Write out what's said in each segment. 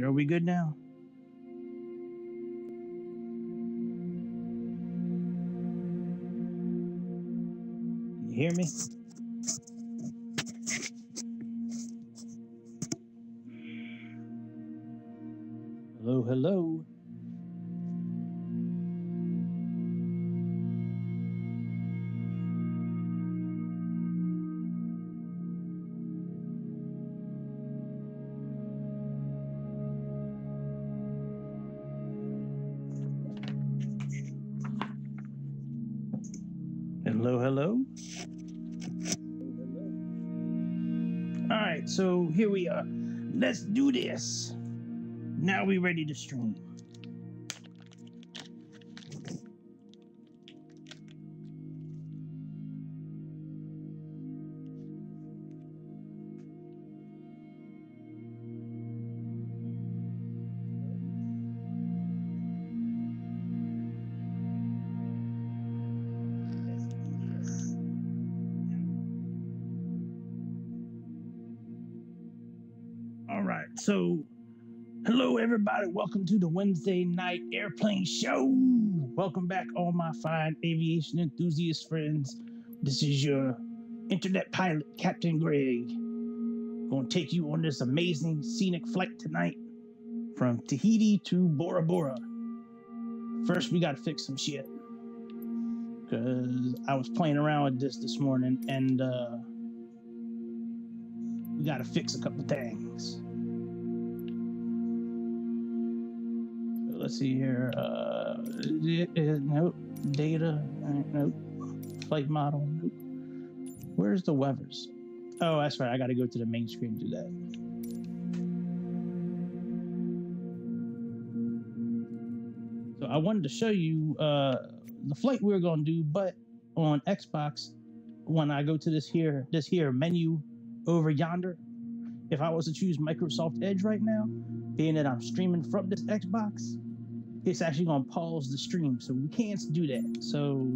Are we good now? You hear me? Hello, hello. Hello, hello. All right, so here we are. Let's do this. Now we ready to stream. All right, so hello everybody. Welcome to the Wednesday night airplane show. Welcome back, all my fine aviation enthusiast friends. This is your internet pilot, Captain Greg. Going to take you on this amazing scenic flight tonight from Tahiti to Bora Bora. First, we got to fix some shit because I was playing around with this morning, and we got to fix a couple things. Let's see here. Nope. Data. Nope. Flight model. Nope. Where's the Wevers? Oh, that's right. I got to go to the main screen to do that. So I wanted to show you the flight we were going to do, but on Xbox, when I go to this here menu over yonder, if I was to choose Microsoft Edge right now, being that I'm streaming from this Xbox, it's actually going to pause the stream, so we can't do that. So,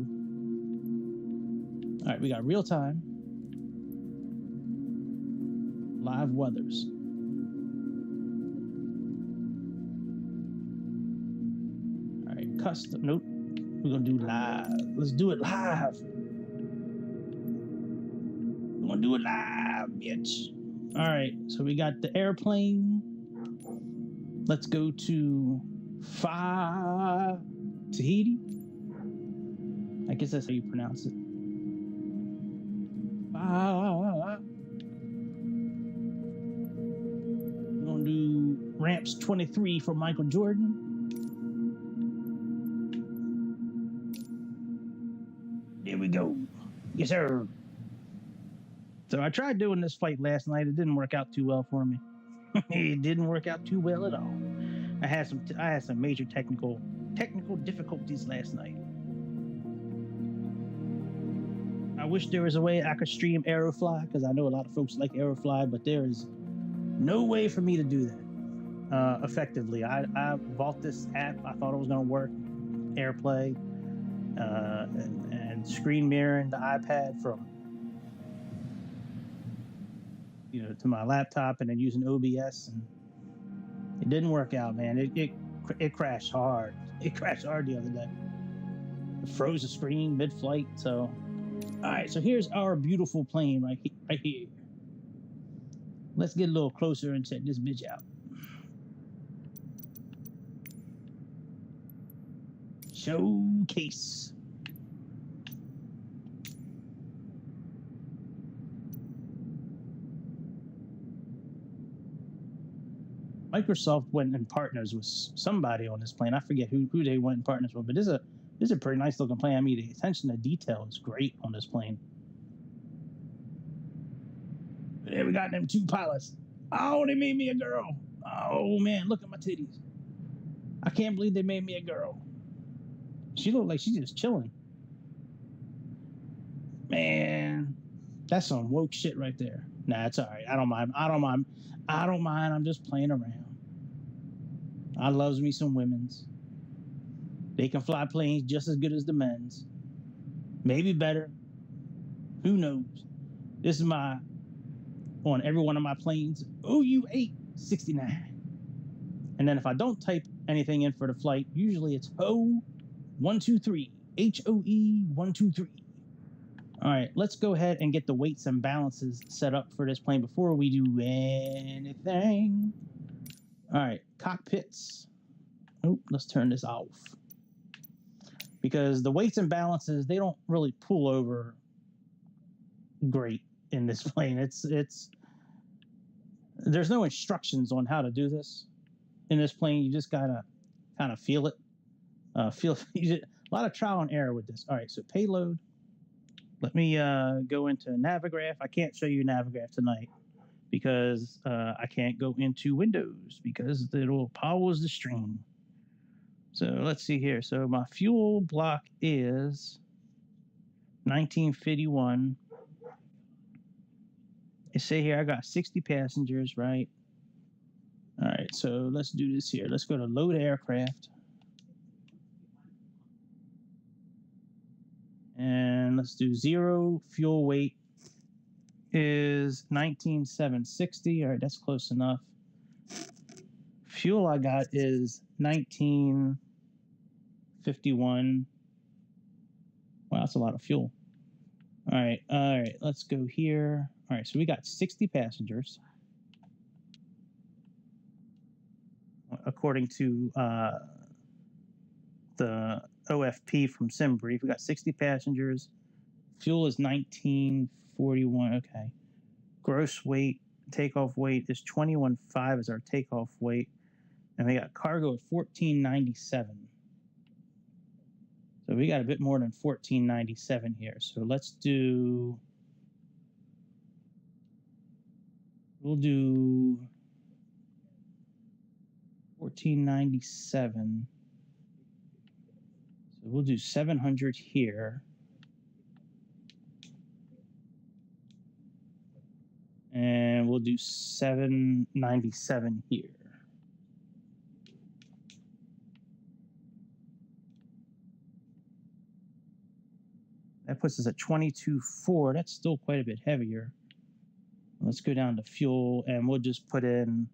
all right, we got real time, live weathers. All right, custom. Nope, we're going to do live. Let's do it live. We're going to do it live, bitch. All right, so we got the airplane. Let's go to Tahiti. I guess that's how you pronounce it. We're going to do ramps 23 for Michael Jordan. There we go. Yes, sir. So I tried doing this flight last night. It didn't work out too well for me. It didn't work out too well at all. I had some major technical difficulties last night. I wish there was a way I could stream Aerofly, because I know a lot of folks like Aerofly, but there is no way for me to do that effectively. I bought this app. I thought it was going to work. AirPlay and screen mirroring the iPad from to my laptop, and then using OBS, and it didn't work out, man. It crashed hard. It crashed hard the other day. It froze the screen mid-flight. So, all right. So here's our beautiful plane right here. Let's get a little closer and check this bitch out. Showcase. Microsoft went in partners with somebody on this plane. I forget who they went in partners with, but this is a pretty nice looking plane. I mean, the attention to detail is great on this plane. But there we got them two pilots. Oh, they made me a girl. Oh man, look at my titties. I can't believe they made me a girl. She looked like she's just chilling. Man, that's some woke shit right there. Nah, it's all right. I don't mind. I'm just playing around. I loves me some women's. They can fly planes just as good as the men's. Maybe better. Who knows? This is on every one of my planes, OU869. And then if I don't type anything in for the flight, usually it's HOE123, HOE123. All right, let's go ahead and get the weights and balances set up for this plane before we do anything. All right, cockpits. Oh, let's turn this off. Because the weights and balances, they don't really pull over great in this plane. There's no instructions on how to do this in this plane. You just gotta kind of feel it. A lot of trial and error with this. All right, so payload. Let me go into Navigraph. I can't show you Navigraph tonight because I can't go into Windows because it'll pause the stream. So let's see here. So my fuel block is 1951. It say here I got 60 passengers, right? All right, so let's do this here. Let's go to load aircraft. And let's do 0. Fuel weight is 19,760. All right, that's close enough. Fuel I got is 1951. Wow, that's a lot of fuel. All right, let's go here. All right, so we got 60 passengers. According to the OFP from SimBrief, we got 60 passengers. Fuel is 1941. Okay. Gross weight, takeoff weight is 21.5 is our takeoff weight. And we got cargo at 1497. So we got a bit more than 1497 here. So we'll do 1497. So we'll do 700 here. And we'll do 797 here. That puts us at 22.4. That's still quite a bit heavier. Let's go down to fuel, and we'll just put in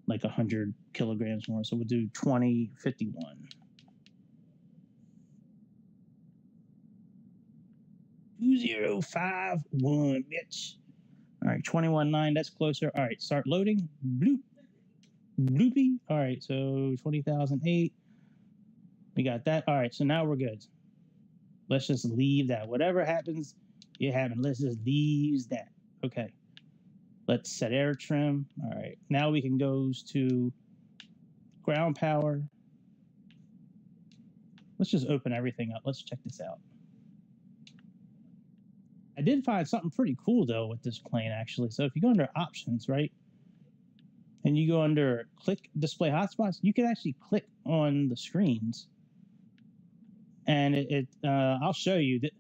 like 100 kilograms more. So we'll do 2051. 2051, bitch. All right, 21.9, that's closer. All right, start loading. Bloop. Bloopy. All right, so 20,008. We got that. All right, so now we're good. Let's just leave that. Whatever happens, it happened. Let's just leave that. Okay. Let's set air trim. All right, now we can go to ground power. Let's just open everything up. Let's check this out. I did find something pretty cool, though, with this plane, actually. So if you go under options, right, and you go under click display hotspots, you can actually click on the screens. And I'll show you that.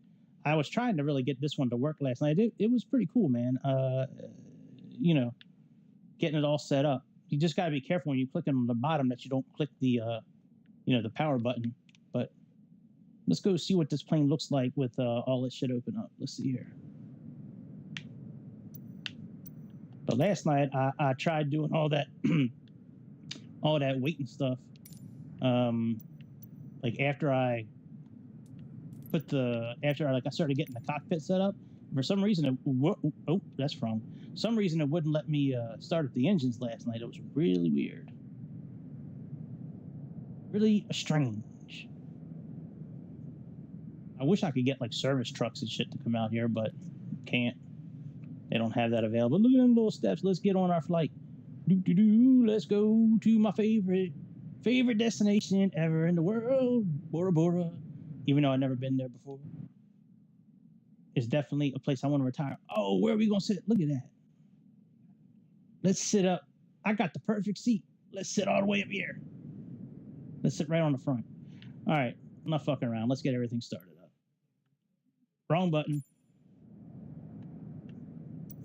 I was trying to really get this one to work last night. It was pretty cool, man. You know, getting it all set up. You just got to be careful when you click on the bottom that you don't click the, you know, the power button. But let's go see what this plane looks like with all this shit open up. Let's see here. But last night I tried doing all that, all that weight and stuff. Like after I started getting the cockpit set up, for some reason some reason it wouldn't let me start up the engines last night. It was really weird, really strange. I wish I could get like service trucks and shit to come out here, but can't. They don't have that available. Look at them little steps. Let's get on our flight. Let's go to my favorite destination ever in the world, Bora Bora. Even though I've never been there before. It's definitely a place I want to retire. Oh, where are we going to sit? Look at that. Let's sit up. I got the perfect seat. Let's sit all the way up here. Let's sit right on the front. All right. I'm not fucking around. Let's get everything started up. Wrong button.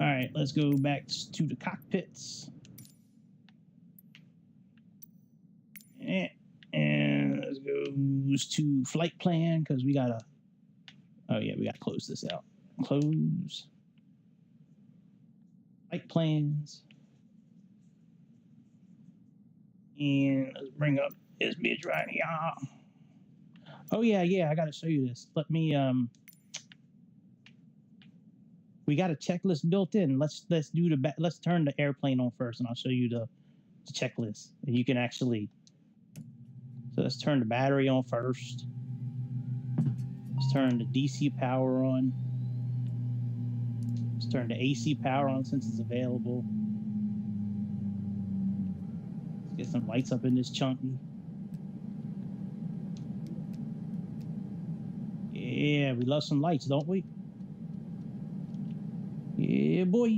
All right. Let's go back to the cockpits. And let's go to flight plan because we gotta. Oh yeah, we gotta close this out. Close. Flight plans. And let's bring up this bitch right here. Oh yeah, I gotta show you this. Let me we got a checklist built in. Let's do let's turn the airplane on first, and I'll show you the checklist. And you can actually, so let's turn the battery on first. Let's turn the DC power on. Let's turn the AC power on since it's available. Let's get some lights up in this chunky. Yeah, we love some lights, don't we? Yeah, boy.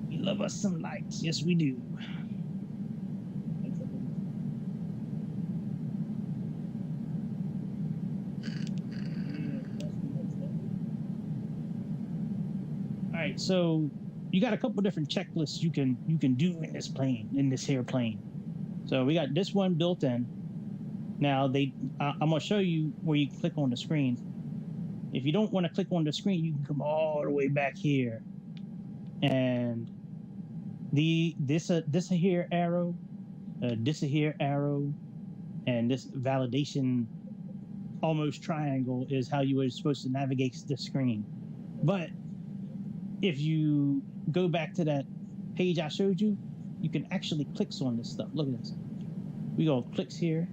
We love us some lights. Yes, we do. All right, so you got a couple different checklists you can do in this plane, in this airplane. So we got this one built in. Now I'm gonna show you where you click on the screen. If you don't want to click on the screen, you can come all the way back here, and this here arrow, this here arrow, and this validation almost triangle is how you were supposed to navigate the screen. But if you go back to that page I showed you, you can actually click on this stuff. Look at this. We go clicks here.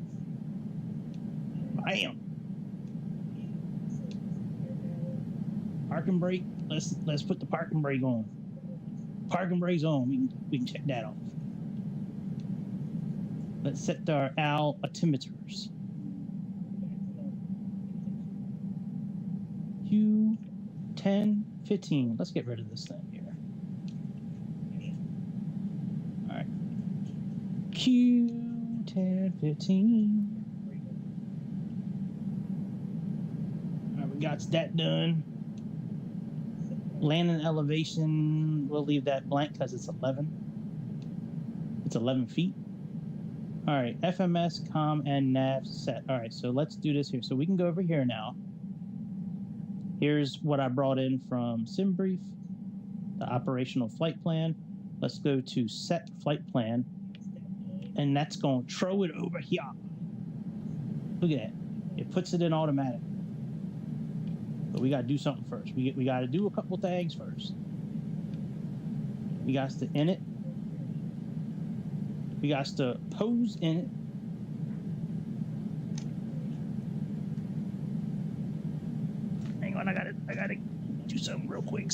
Bam. Parking brake. Let's put the parking brake on. Parking brake's on. We can check that off. Let's set our altimeters. Q10, 15. Let's get rid of this thing here. All right. Q10, 15. All right, we got that done. Landing elevation, we'll leave that blank because it's 11. It's 11 feet. All right, FMS, comm, and nav set. All right, so let's do this here. So we can go over here now. Here's what I brought in from SimBrief, the operational flight plan. Let's go to set flight plan, and that's going to throw it over here. Look at that. It puts it in automatic. But we got to do something first. We got to do a couple things first. We got to in it. We got to pose in it. Hang on, I gotta do something real quick.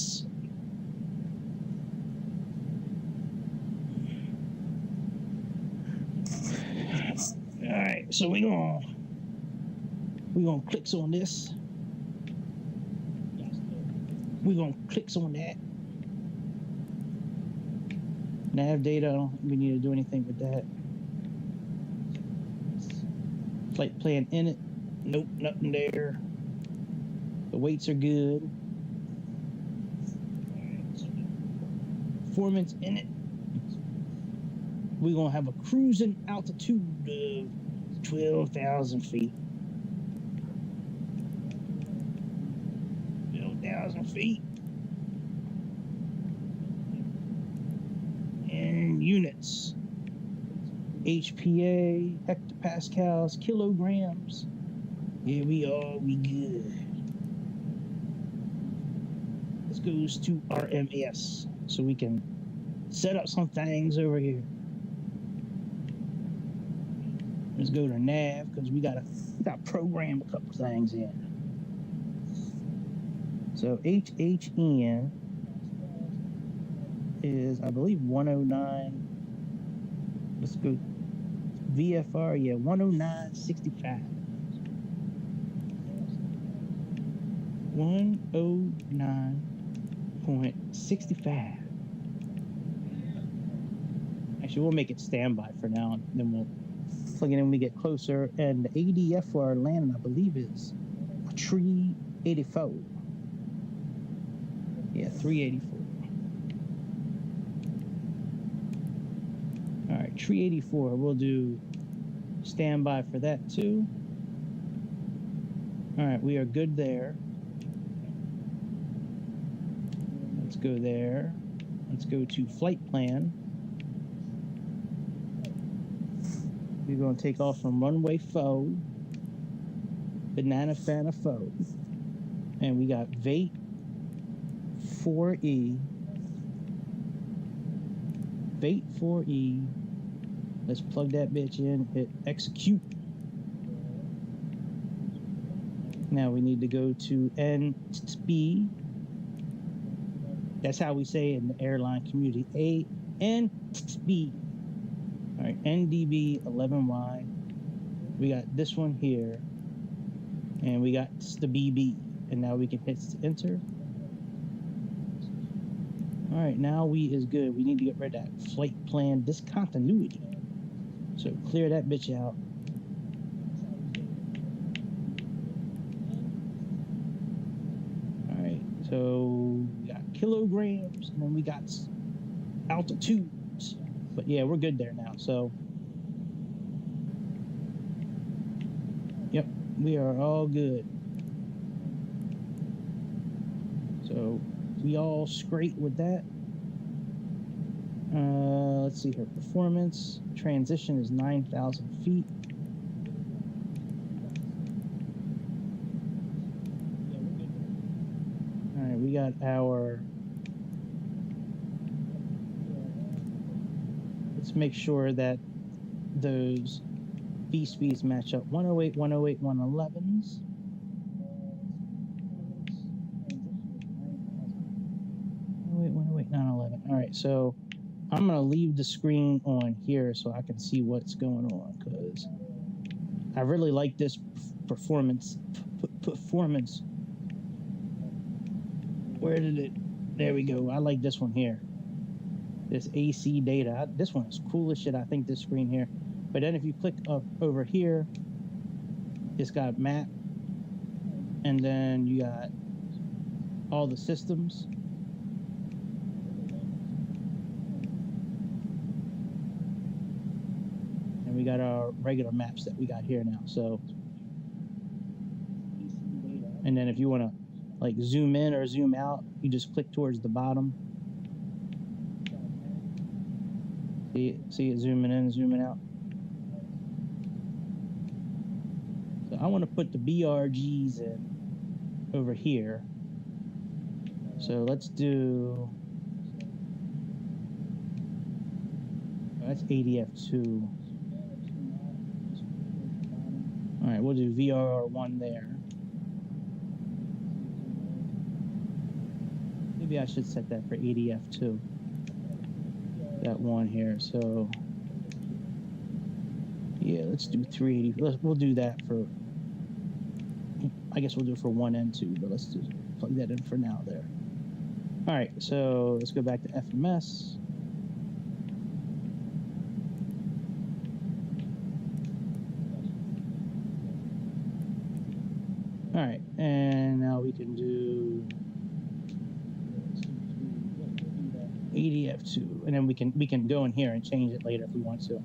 All right, so we gonna click on this. We're gonna click on that. Nav data, we need to do anything with that. Flight plan in it. Nope, nothing there. The weights are good. Performance in it. We're gonna have a cruising altitude of 12,000 feet. 12,000 feet. And units. HPA, hectopascals, kilograms. Here we are, we good. This goes to RMS, so we can set up some things over here. Let's go to nav, because we got program a couple things in. So HHN is, I believe, 109. Let's go VFR, yeah, 109.65. 109.65. Actually, we'll make it standby for now, and then we'll plug it in when we get closer. And the ADF for our landing, I believe, is 384. Yeah, 384. All right, 384. We'll do standby for that too. All right, we are good there. go there. Let's go to flight plan. We're going to take off from runway 4, Banana Fana 4. And we got Vate 4E. Vate 4E. Let's plug that bitch in, hit execute. Now we need to go to NSB. That's how we say it in the airline community. NSB. All right, NDB 11Y. We got this one here. And we got the BB. And now we can hit enter. All right, now we is good. We need to get rid of that flight plan discontinuity. So clear that bitch out. All right, so we got kilograms, and then we got altitudes. But yeah, we're good there now. So, yep, we are all good. So we all straight with that. Let's see her performance. Transition is 9,000 feet. All right, we got our. Let's make sure that those V speeds match up. 108, 108, 111s. 108, 911. All right, so I'm going to leave the screen on here so I can see what's going on, because I really like this performance. Where did it? There we go. I like this one here. This AC data. This one is cool as shit. I think this screen here. But then if you click up over here, it's got map. And then you got all the systems. And we got our regular maps that we got here now. So, and then if you want to like zoom in or zoom out, you just click towards the bottom. See it zooming in, zooming out. So I want to put the BRGs in over here. So let's do, that's ADF2. All right, we'll do VRR1 there. Maybe I should set that for ADF2. That one here. So yeah, let's do 380. We'll do that for, I guess we'll do it for 1 and 2, but let's just plug that in for now there. All right, so let's go back to FMS. All right, and now we can do ADF2, and then we can go in here and change it later if we want to.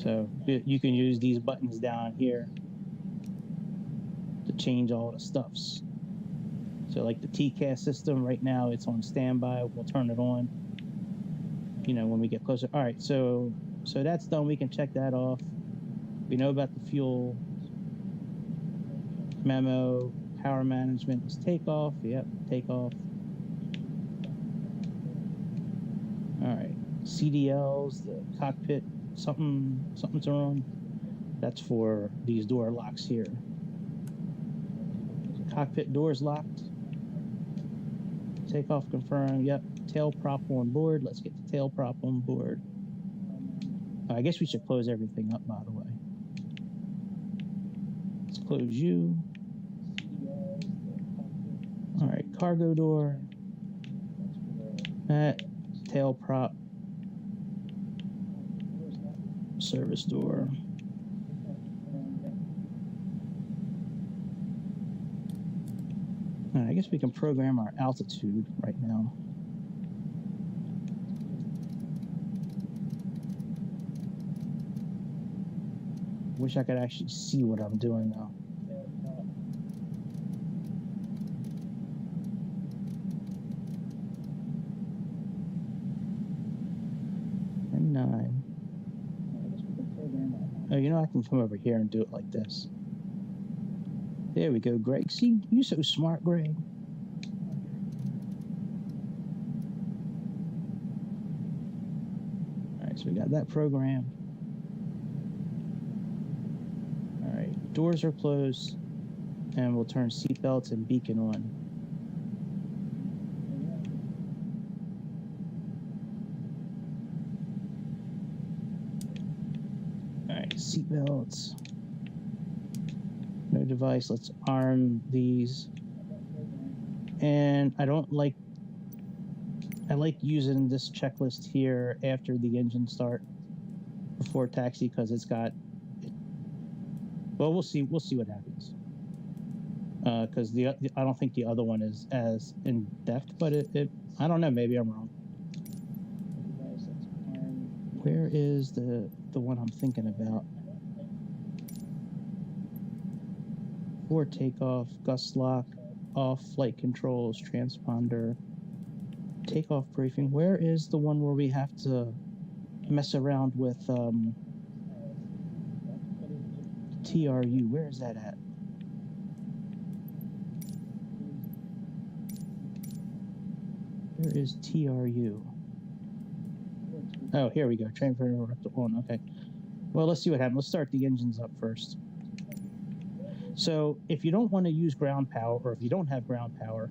So you can use these buttons down here to change all the stuffs. So like the TCAS system right now, it's on standby. We'll turn it on, you know, when we get closer. All right, so that's done. We can check that off. We know about the fuel memo. Power management is takeoff. Yep, takeoff. All right, CDLs, the cockpit, something's wrong. That's for these door locks here. Cockpit doors locked. Takeoff confirmed. Yep, tail prop on board. Let's get the tail prop on board. I guess we should close everything up, by the way. Let's close you. All right, cargo door. That tail prop. Service door. I guess we can program our altitude right now. Wish I could actually see what I'm doing now. 9. Oh, you know, I can come over here and do it like this. There we go, Greg. See, you're so smart, Greg. All right, so we got that programmed. All right, doors are closed, and we'll turn seatbelts and beacon on. All right, seatbelts. No device. Let's arm these. And I like using this checklist here after the engine start before taxi because it's got. Well, we'll see what happens. Because I don't think the other one is as in depth, but I don't know. Maybe I'm wrong. Where is the one I'm thinking about? For takeoff, gust lock, off, flight controls, transponder, takeoff briefing. Where is the one where we have to mess around with TRU? Where is that at? Where is TRU? Oh, here we go. Transfer on. Okay. Well, let's see what happens. Let's start the engines up first. So if you don't want to use ground power, or if you don't have ground power,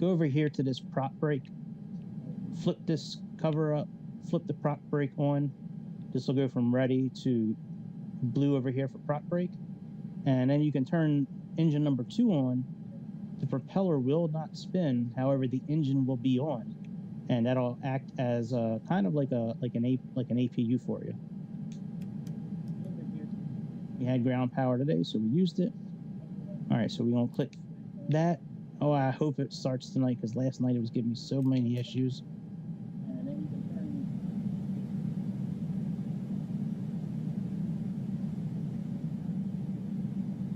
go over here to this prop brake, flip this cover up, flip the prop brake on. This will go from ready to blue over here for prop brake. And then you can turn engine number 2 on. The propeller will not spin, however, the engine will be on. And that'll act as kind of like an APU for you. We had ground power today, so we used it. All right, so we're going to click that. Oh, I hope it starts tonight because last night it was giving me so many issues.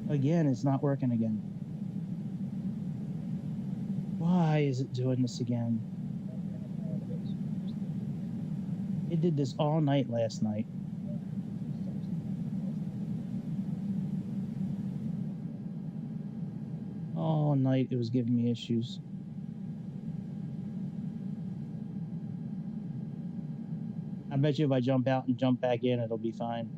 Again, it's not working again. Why is it doing this again? It did this all night last night. All night it was giving me issues. I bet you if I jump out and jump back in, it'll be fine.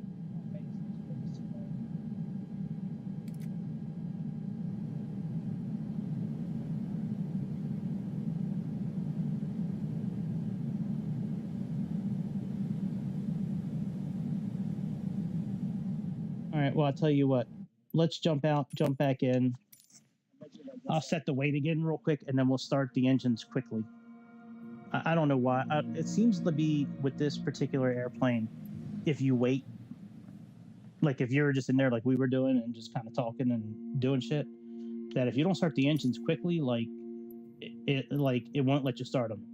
All right, well, I'll tell you what. Let's jump out, jump back in. I'll set the weight again real quick, and then we'll start the engines quickly. I don't know why. It seems to be with this particular airplane, if you wait, like if you're just in there like we were doing and just kind of talking and doing shit, that if you don't start the engines quickly, like it won't let you start them.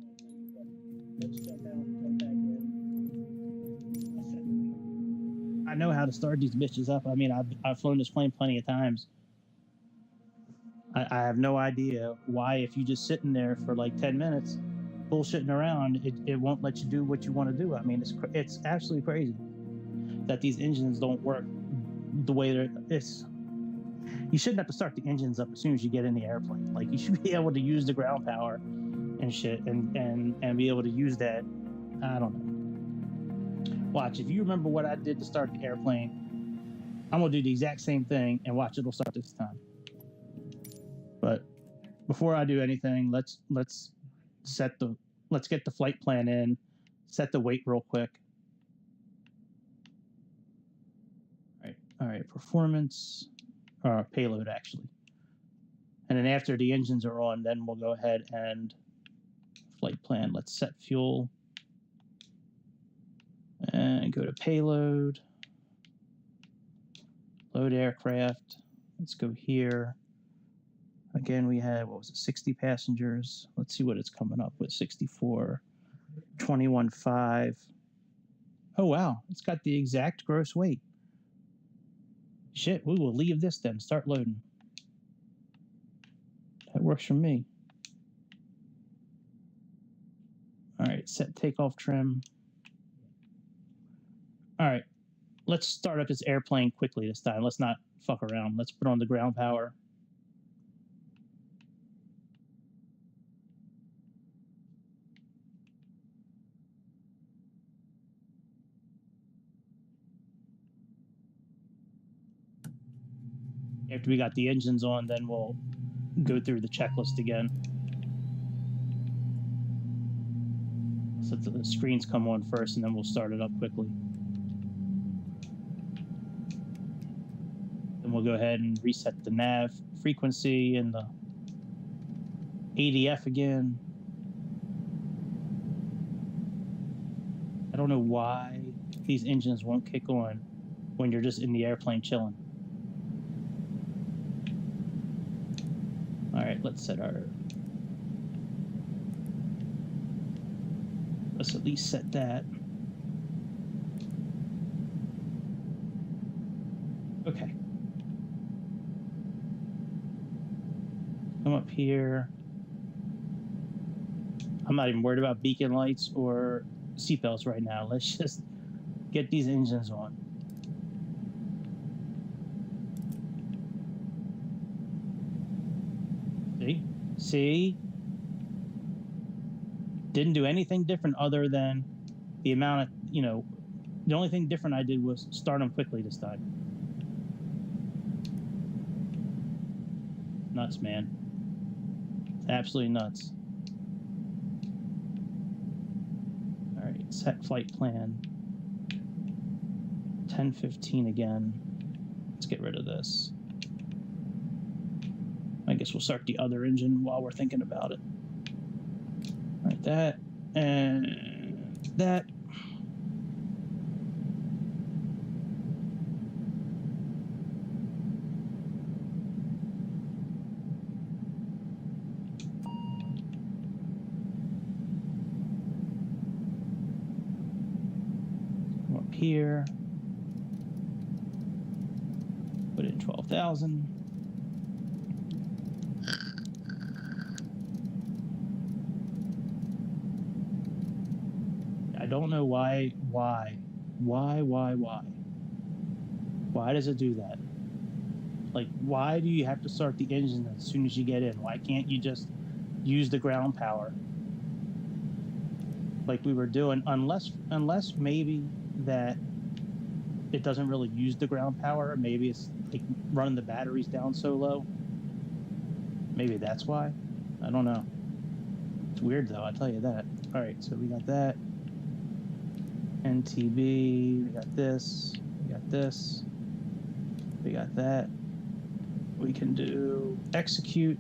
Let's jump out, jump back in. I know how to start these bitches up. I mean, I've flown this plane plenty of times. I have no idea why, if you just sitting there for like 10 minutes bullshitting around, it won't let you do what you want to do. I mean, it's absolutely crazy that these engines don't work the way you shouldn't have to start the engines up as soon as you get in the airplane. Like, you should be able to use the ground power and shit and be able to use that. I don't know. Watch, if you remember what I did to start the airplane, I'm gonna do the exact same thing, and watch, it'll start this time. But before I do anything, let's get the flight plan in, set the weight real quick. All right, performance, or payload actually. And then after the engines are on, then we'll go ahead and flight plan. Let's set fuel and go to payload, load aircraft. Let's go here. Again, we had, 60 passengers. Let's see what it's coming up with. 64, 21.5. Oh, wow. It's got the exact gross weight. Shit, we will leave this then. Start loading. That works for me. All right, set takeoff trim. All right, let's start up this airplane quickly this time. Let's not fuck around. Let's put on the ground power. After we got the engines on, then we'll go through the checklist again. So the screens come on first, and then we'll start it up quickly. Then we'll go ahead and reset the nav frequency and the ADF again. I don't know why these engines won't kick on when you're just in the airplane chilling. All right, let's at least set that. Okay. Come up here. I'm not even worried about beacon lights or seatbelts right now. Let's just get these engines on. See? Didn't do anything different other than the amount of, the only thing different I did was start them quickly this time. Nuts, man. Absolutely nuts. All right, set flight plan. 10:15 again. Let's get rid of this. I guess we'll start the other engine while we're thinking about it. All right, that and that. Come up here. Put in 12,000. I don't know why. Why does it do that? Like, why do you have to start the engine as soon as you get in? Why can't you just use the ground power like we were doing? Unless maybe that it doesn't really use the ground power. Maybe it's like running the batteries down so low. Maybe that's why. I don't know. It's weird though, I'll tell you that. All right, so we got that. NTB, we got this, we got this, we got that. We can do execute.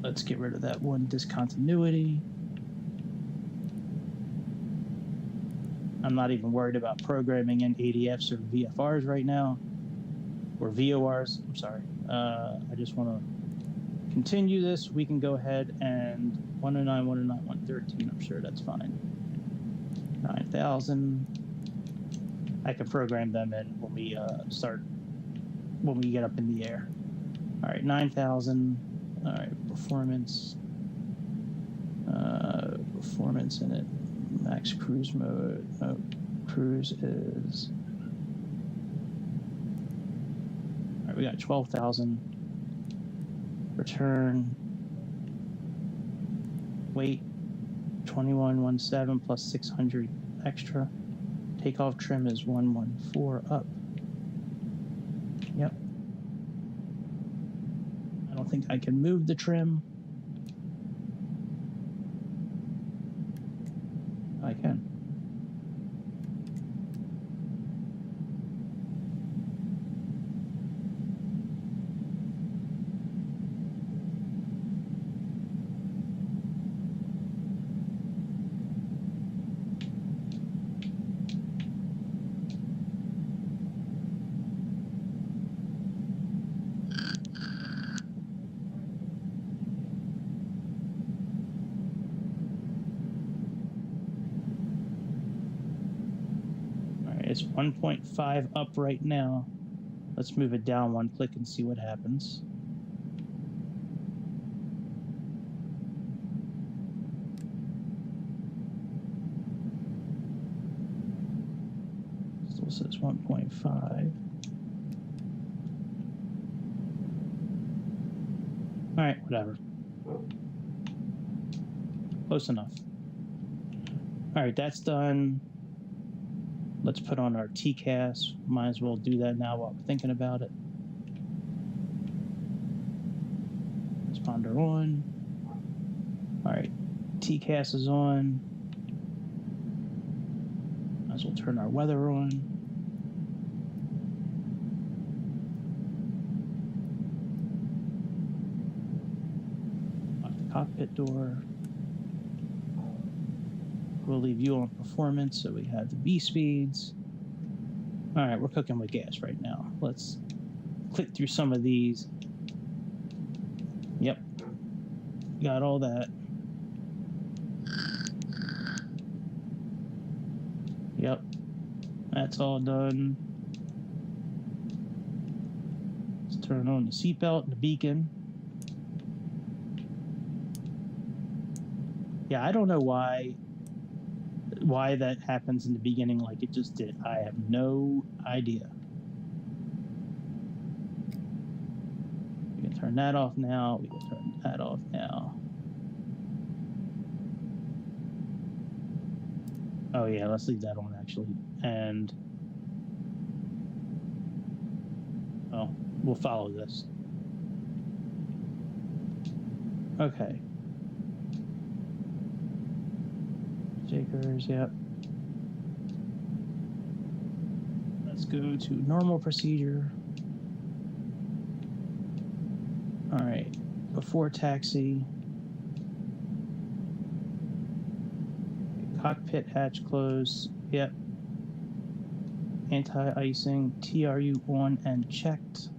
Let's get rid of that one discontinuity. I'm not even worried about programming in ADFs or VFRs right now, or VORs, I'm sorry. I just want to continue this. We can go ahead and 109, 109, 113, I'm sure that's fine. 9,000. I can program them in when we when we get up in the air. All right, 9,000. All right, performance in it. Max cruise mode. No, cruise is. All right, we got 12,000. Return. Weight 2117 plus 600 extra. Takeoff trim is 114 up. Yep. I don't think I can move the trim. I can. It's 1.5 up right now. Let's move it down one click and see what happens. Still It says 1.5. All right, whatever. Close enough. All right, that's done. Let's put on our TCAS. Might as well do that now while we're thinking about it. Transponder on. All right, TCAS is on. Might as well turn our weather on. Lock the cockpit door. We'll leave you on performance, so we have the B speeds. All right, we're cooking with gas right now. Let's click through some of these. Yep, got all that. Yep, that's all done. Let's turn on the seatbelt and the beacon. Yeah, I don't know why that happens in the beginning like it just did. I have no idea. We can turn that off now. We can turn that off now. Oh yeah, let's leave that on actually. And oh, we'll follow this. Okay. Shakers, yep. Let's go to normal procedure. All right, before taxi. Cockpit hatch closed, yep. Anti-icing, TRU on and checked.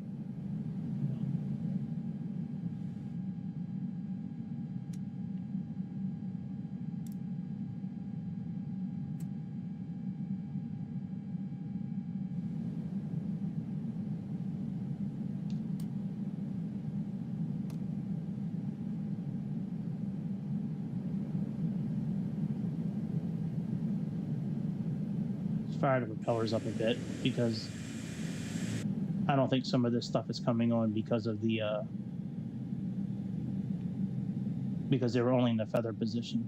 Fire the propellers up a bit because I don't think some of this stuff is coming on because of the because they were only in the feather position.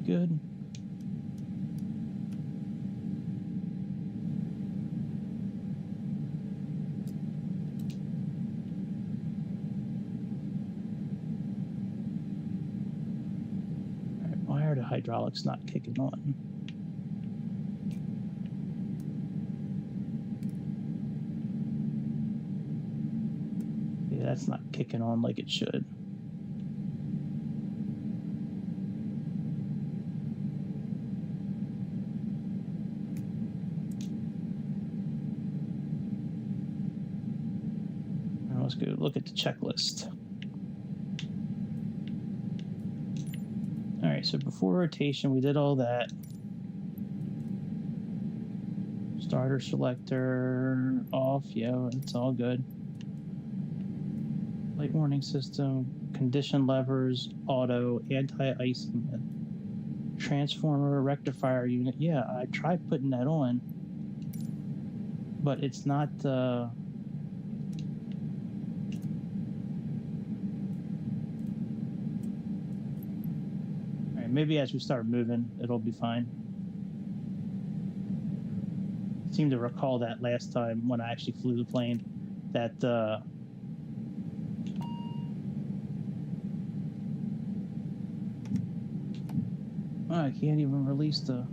Good. All right, why are the hydraulics not kicking on? Yeah, that's not kicking on like it should. Let's go look at the checklist. All right, so before rotation, we did all that. Starter selector off, yeah, it's all good. Light warning system, condition levers, auto, anti-icing, transformer, rectifier unit. Yeah, I tried putting that on, but it's not. maybe as we start moving, it'll be fine. I seem to recall that last time when I actually flew the plane, that oh, I can't even release the...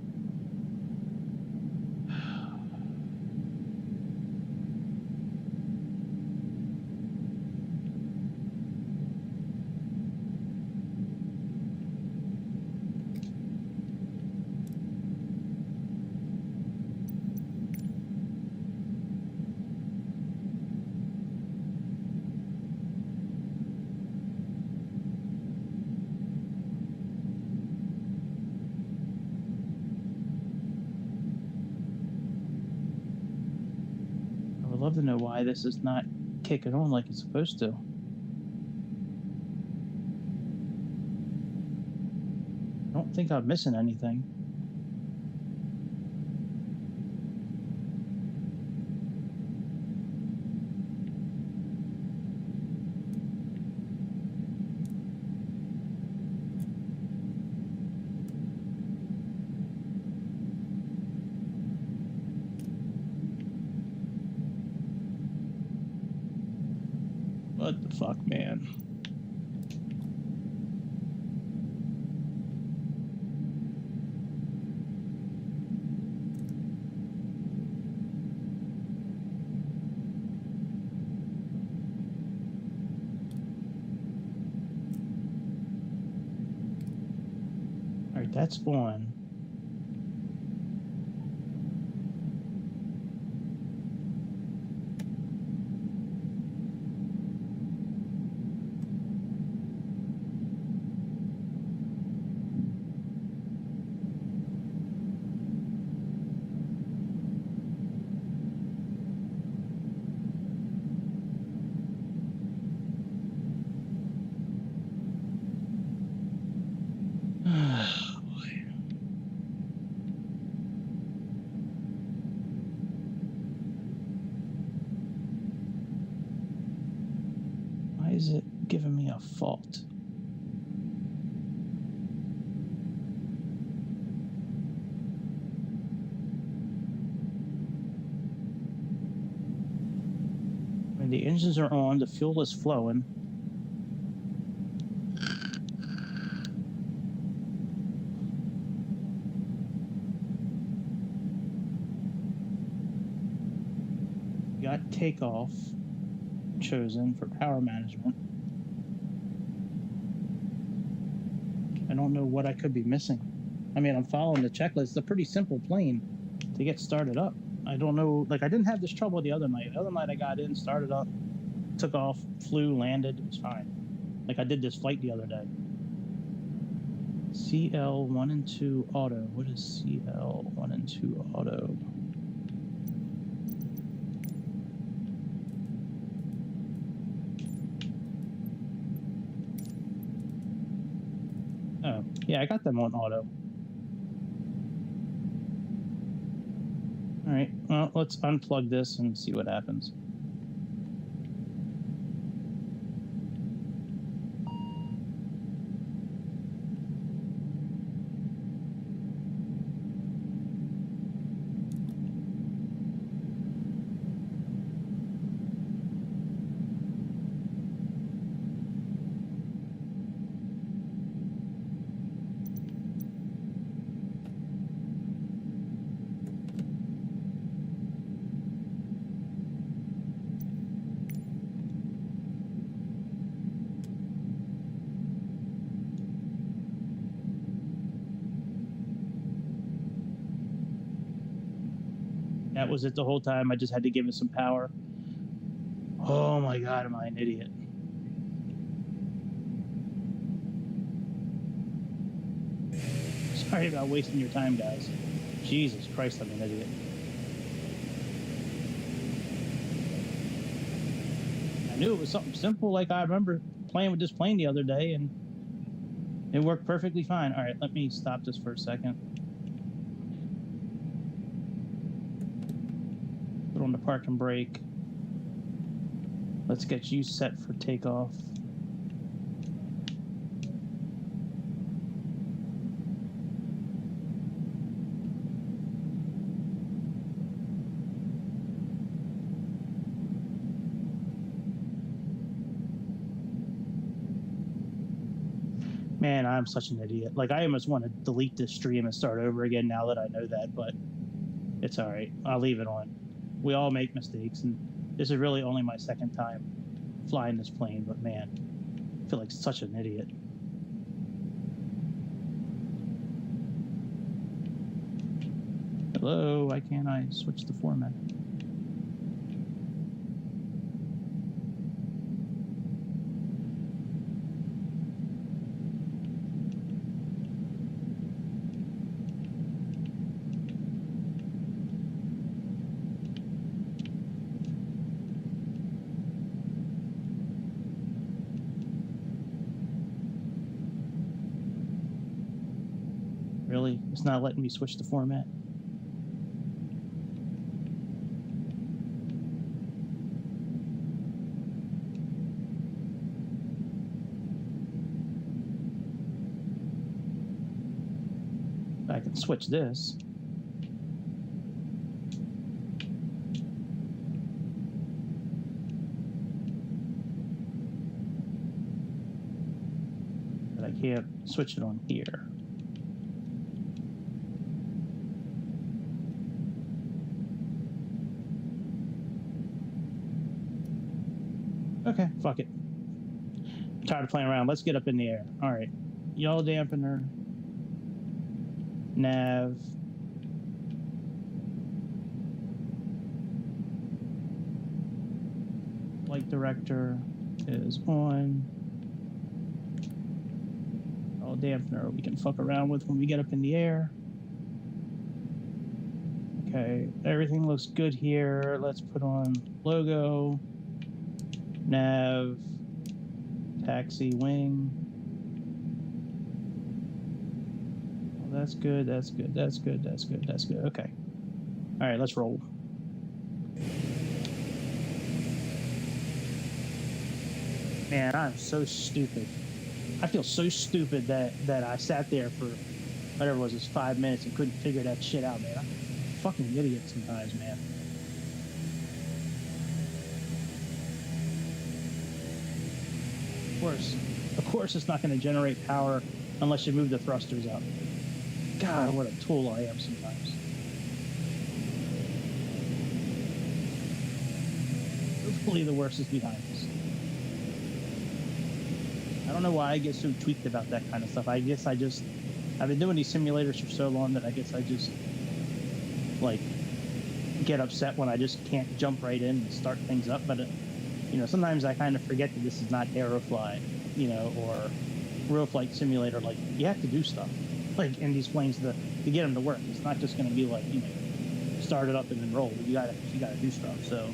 I would love to know why this is not kicking on like it's supposed to. I don't think I'm missing anything. What the fuck, man? All right, that's on. Why is it giving me a fault? When the engines are on, the fuel is flowing. Got takeoff chosen for power management. I don't know what I could be missing. I mean, I'm following the checklist. It's a pretty simple plane to get started up. I don't know, like I didn't have this trouble the other night. The other night I got in, started up, took off, flew, landed, it was fine. Like I did this flight the other day. CL1 and 2 auto. What is CL1 and 2 auto? Oh, yeah, I got them on auto. All right, well, let's unplug this and see what happens. That was it the whole time. I just had to give it some power. Oh my God, am I an idiot? Sorry about wasting your time, guys. Jesus Christ, I'm an idiot. I knew it was something simple. Like I remember playing with this plane the other day and it worked perfectly fine. All right, let me stop this for a second. Put on the park and brake. Let's get you set for takeoff. Man, I'm such an idiot. Like, I almost want to delete this stream and start over again now that I know that, but it's all right. I'll leave it on. We all make mistakes, and this is really only my second time flying this plane, but man, I feel like such an idiot. Hello, why can't I switch the format? Really? It's not letting me switch the format? I can switch this. But I can't switch it on here. Okay, fuck it. I'm tired of playing around. Let's get up in the air. All right. Yaw dampener. Nav. Flight director is on. Yaw dampener we can fuck around with when we get up in the air. Okay, everything looks good here. Let's put on logo. Nav, taxi wing. Oh, that's good, that's good, that's good, that's good, that's good. Okay. All right, let's roll. Man, I'm so stupid. I feel so stupid that I sat there for whatever it was, just 5 minutes and couldn't figure that shit out, man. I'm a fucking idiot sometimes, man. Of course it's not going to generate power unless you move the thrusters up. God, what a tool I am sometimes. Hopefully the worst is behind us. I don't know why I get so tweaked about that kind of stuff. I guess I've been doing these simulators for so long that I guess I just, like, get upset when I just can't jump right in and start things up. But you know, sometimes I kind of forget that this is not Aerofly, you know, or real flight simulator. Like, you have to do stuff, like in these planes to get them to work. It's not just going to be like, you know, start it up and then roll. You gotta do stuff. So.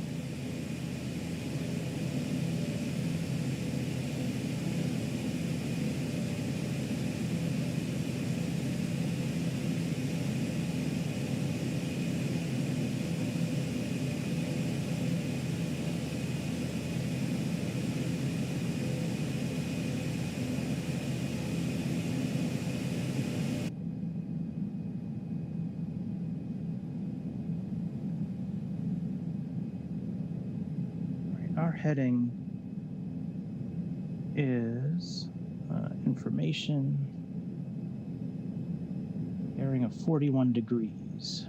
Our heading is information, bearing of 41 degrees.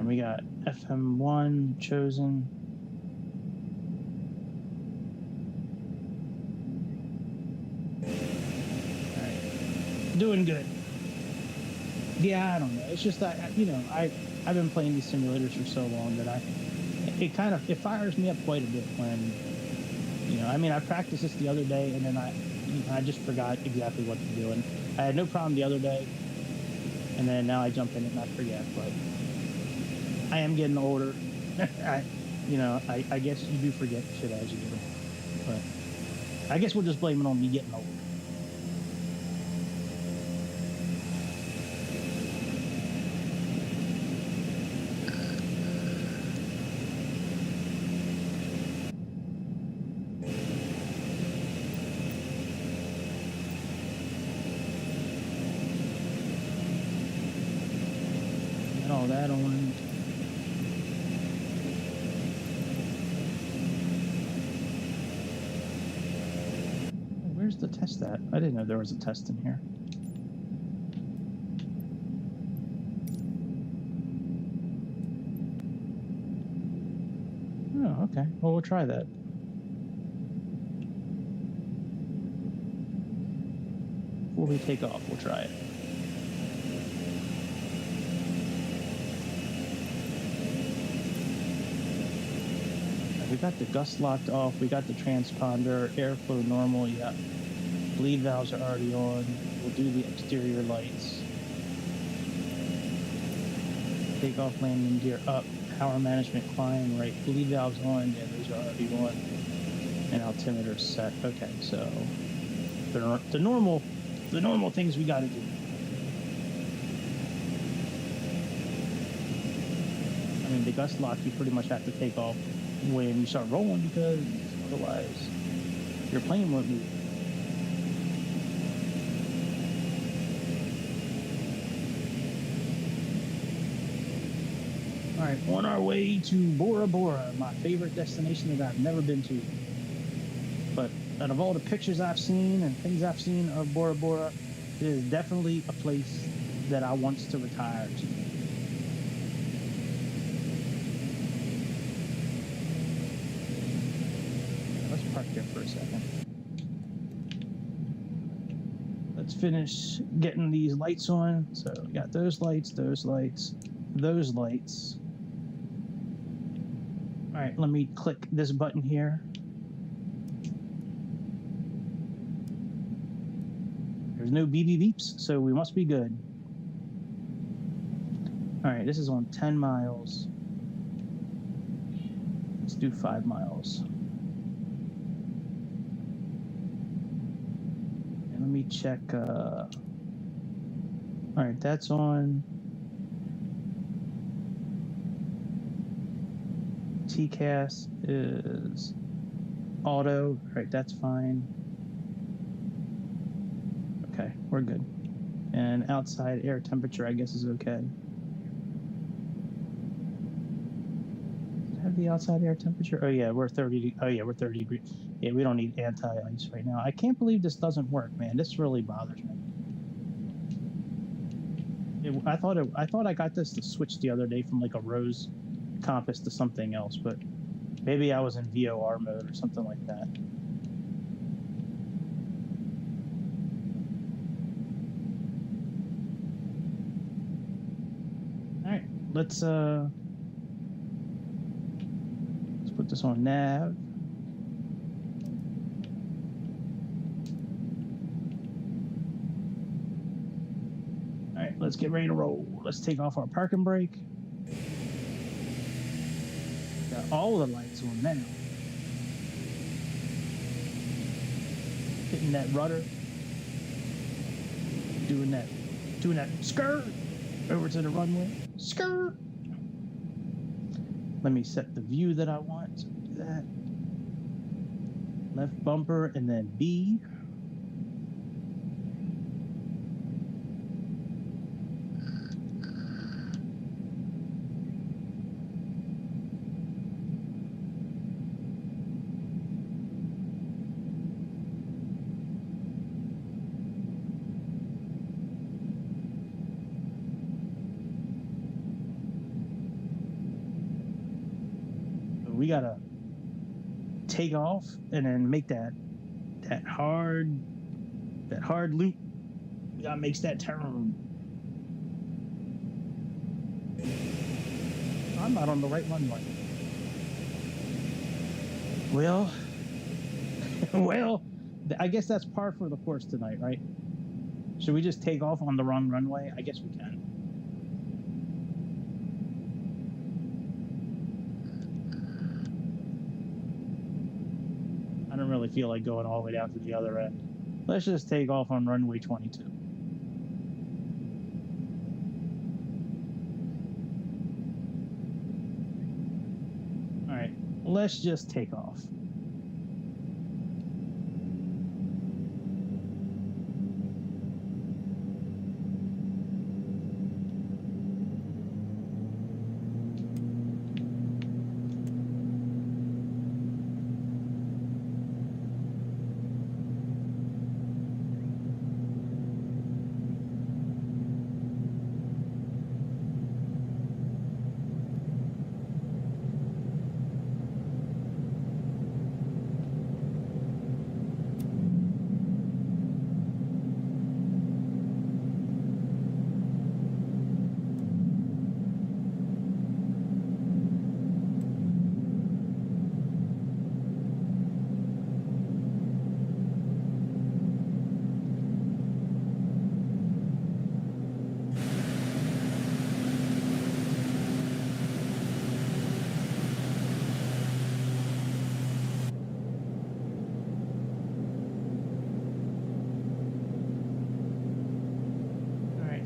We got FM1 chosen. All right, doing good. Yeah, I don't know. It's just that, you know, I've been playing these simulators for so long that it fires me up quite a bit when, you know, I mean, I practiced this the other day and then I just forgot exactly what to do, and I had no problem the other day, and then now I jump in it and I forget, but. I am getting older. I guess you do forget shit as you do. But I guess we'll just blame it on me getting older. all that on. Where's the test at? I didn't know there was a test in here. Oh, okay. Well, we'll try that. Before we take off, we'll try it. We got the gust locked off. We got the transponder, airflow normal. Yeah, bleed valves are already on. We'll do the exterior lights. Takeoff landing gear up. Power management climb. Right, bleed valves on. Yeah, those are already on. And altimeter set. Okay, so the normal things we got to do. I mean, the gust lock you pretty much have to take off when you start rolling, because otherwise your plane won't move. All right, on our way to Bora Bora, my favorite destination that I've never been to. But out of all the pictures I've seen and things I've seen of Bora Bora, it is definitely a place that I want to retire to. Park here for a second. Let's finish getting these lights on. So we got those lights, those lights, those lights. All right, let me click this button here. There's no beep beeps, so we must be good. All right, this is on 10 miles. Let's do 5 miles. Let me check. All right, that's on. TCAS is auto. All right, that's fine. Okay, we're good. And outside air temperature, I guess, is okay. Have the outside air temperature? Oh yeah, we're 30. Oh yeah, we're 30 degrees. Yeah, we don't need anti-ice right now. I can't believe this doesn't work, man. This really bothers me. I thought I got this to switch the other day from like a rose compass to something else, but maybe I was in VOR mode or something like that. All right, let's put this on nav. All right, let's get ready to roll. Let's take off our parking brake. Got all the lights on now. Hitting that rudder. Doing that skirt over to the runway. Skirt. Let me set the view that I want. So do that. Left bumper and then B. We gotta take off and then make that hard loop. We gotta make that turn. I'm not on the right runway. Well, I guess that's par for the course tonight, right? Should we just take off on the wrong runway? I guess we can. I don't really feel like going all the way down to the other end. Let's just take off on runway 22. All right, let's just take off.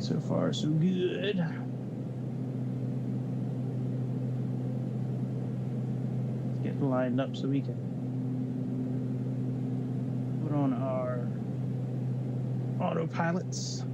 So far, so good. Let's get lined up so we can put on our autopilots.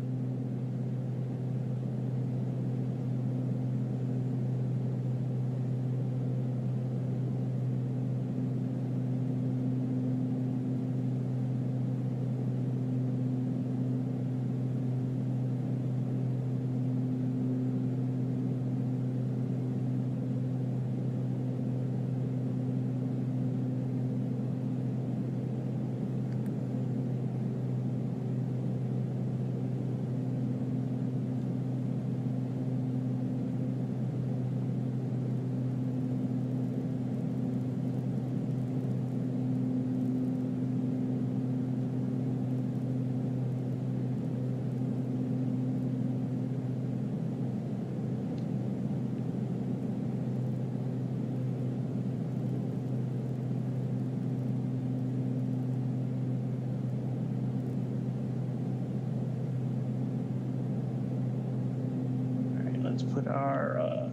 Let's put our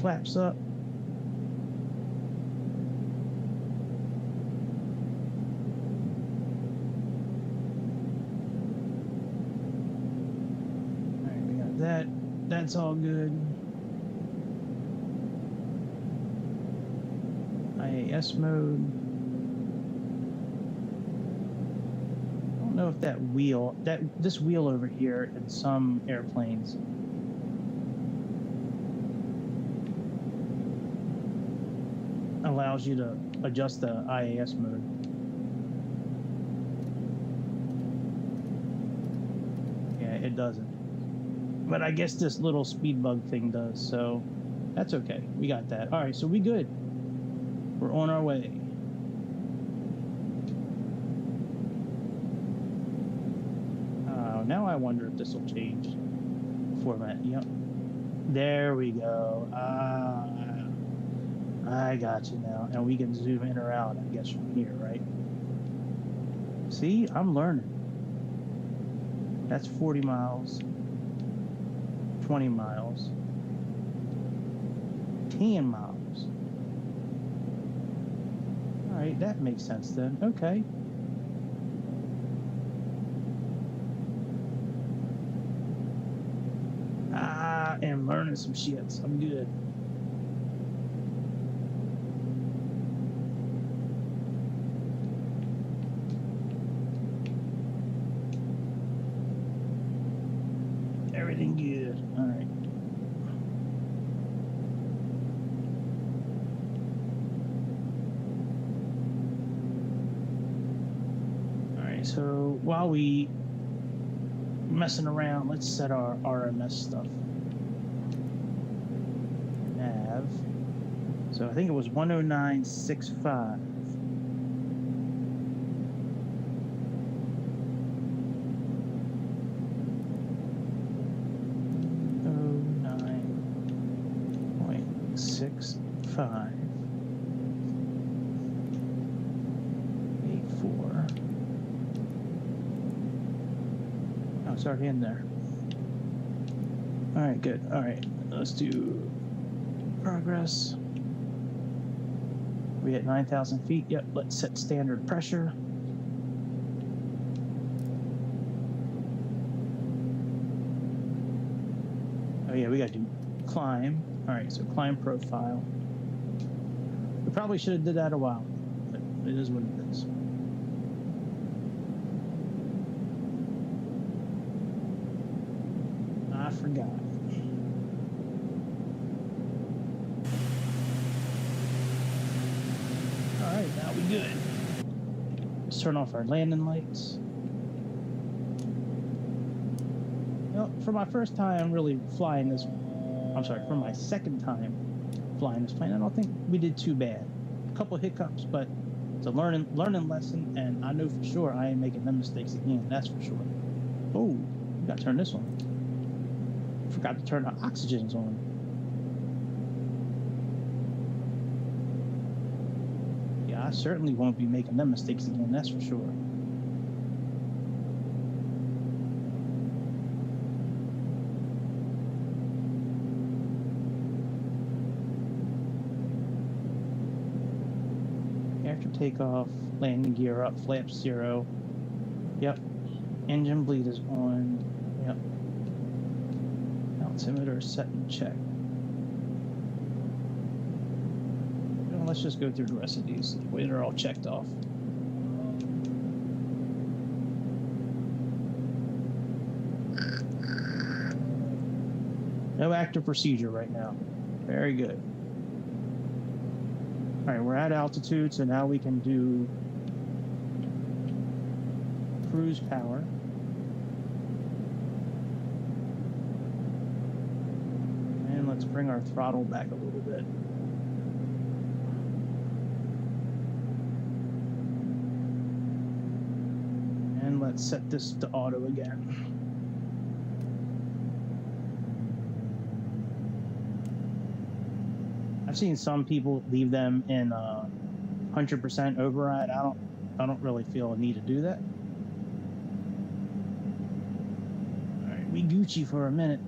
flaps up. All right, we got that. That's all good. IAS mode. I don't know if this wheel over here in some airplanes allows you to adjust the IAS mode. Yeah, it doesn't. But I guess this little speed bug thing does, so that's okay. We got that. All right, so we good. We're on our way. Now I wonder if this will change format. Yep. There we go. I got you now. And we can zoom in or out, I guess, from here, right? See, I'm learning. That's 40 miles, 20 miles, 10 miles. All right, that makes sense then. Okay. I am learning some shits. I'm good. Everything good. All right. All right, so while we messing around, let's set our RMS stuff. Nav. So I think it was 109.65. Five, 84. Oh, it's already in there. All right, good. All right, let's do progress. We at 9,000 feet. Yep, let's set standard pressure. Oh yeah, we got to do climb. All right, so climb profile. We probably should have did that a while ago, but it is what it is. I forgot. All right, now we good. Let's turn off our landing lights. Well, for my first time really flying this, for my second time flying this plane, I don't think we did too bad. A couple hiccups, but it's a learning lesson, and I know for sure I ain't making them mistakes again. That's for sure. Oh, we gotta turn this on. Forgot to turn the oxygens on. Yeah, I certainly won't be making them mistakes again. That's for sure. Takeoff, landing gear up, flaps 0. Yep. Engine bleed is on. Yep. Altimeter set and check. Well, let's just go through the rest of these. The way they're all checked off. No active procedure right now. Very good. All right, we're at altitude, so now we can do cruise power. And let's bring our throttle back a little bit. And let's set this to auto again. I've seen some people leave them in 100% override. I don't really feel a need to do that. All right, we Gucci for a minute.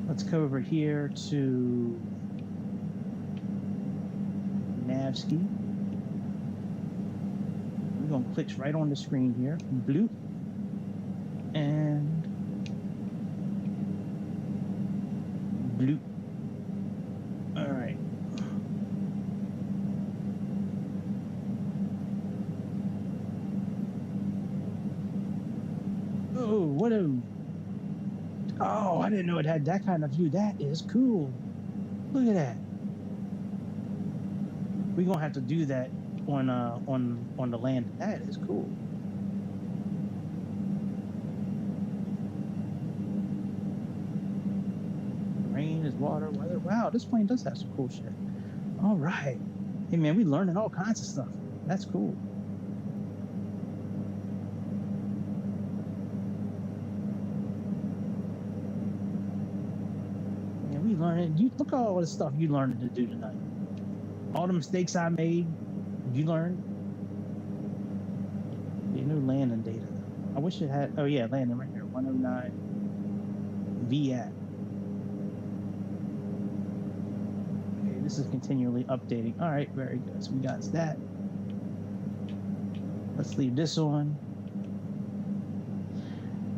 Let's go over here to Navski. We're gonna click right on the screen here. Blue. And blue. All right. Oh, what a... Oh, I didn't know it had that kind of view. That is cool. Look at that. We're gonna have to do that on the land. That is cool. Rain is water, weather. Wow, this plane does have some cool shit. All right. Hey, man, we learning all kinds of stuff. That's cool. Yeah, we learning. You look at all the stuff you learned to do tonight. All the mistakes I made, you learned. Yeah, no landing data. I wish it had. Oh yeah, landing right here. 109 VAT. This is continually updating. All right, very good. So we got that. Let's leave this on.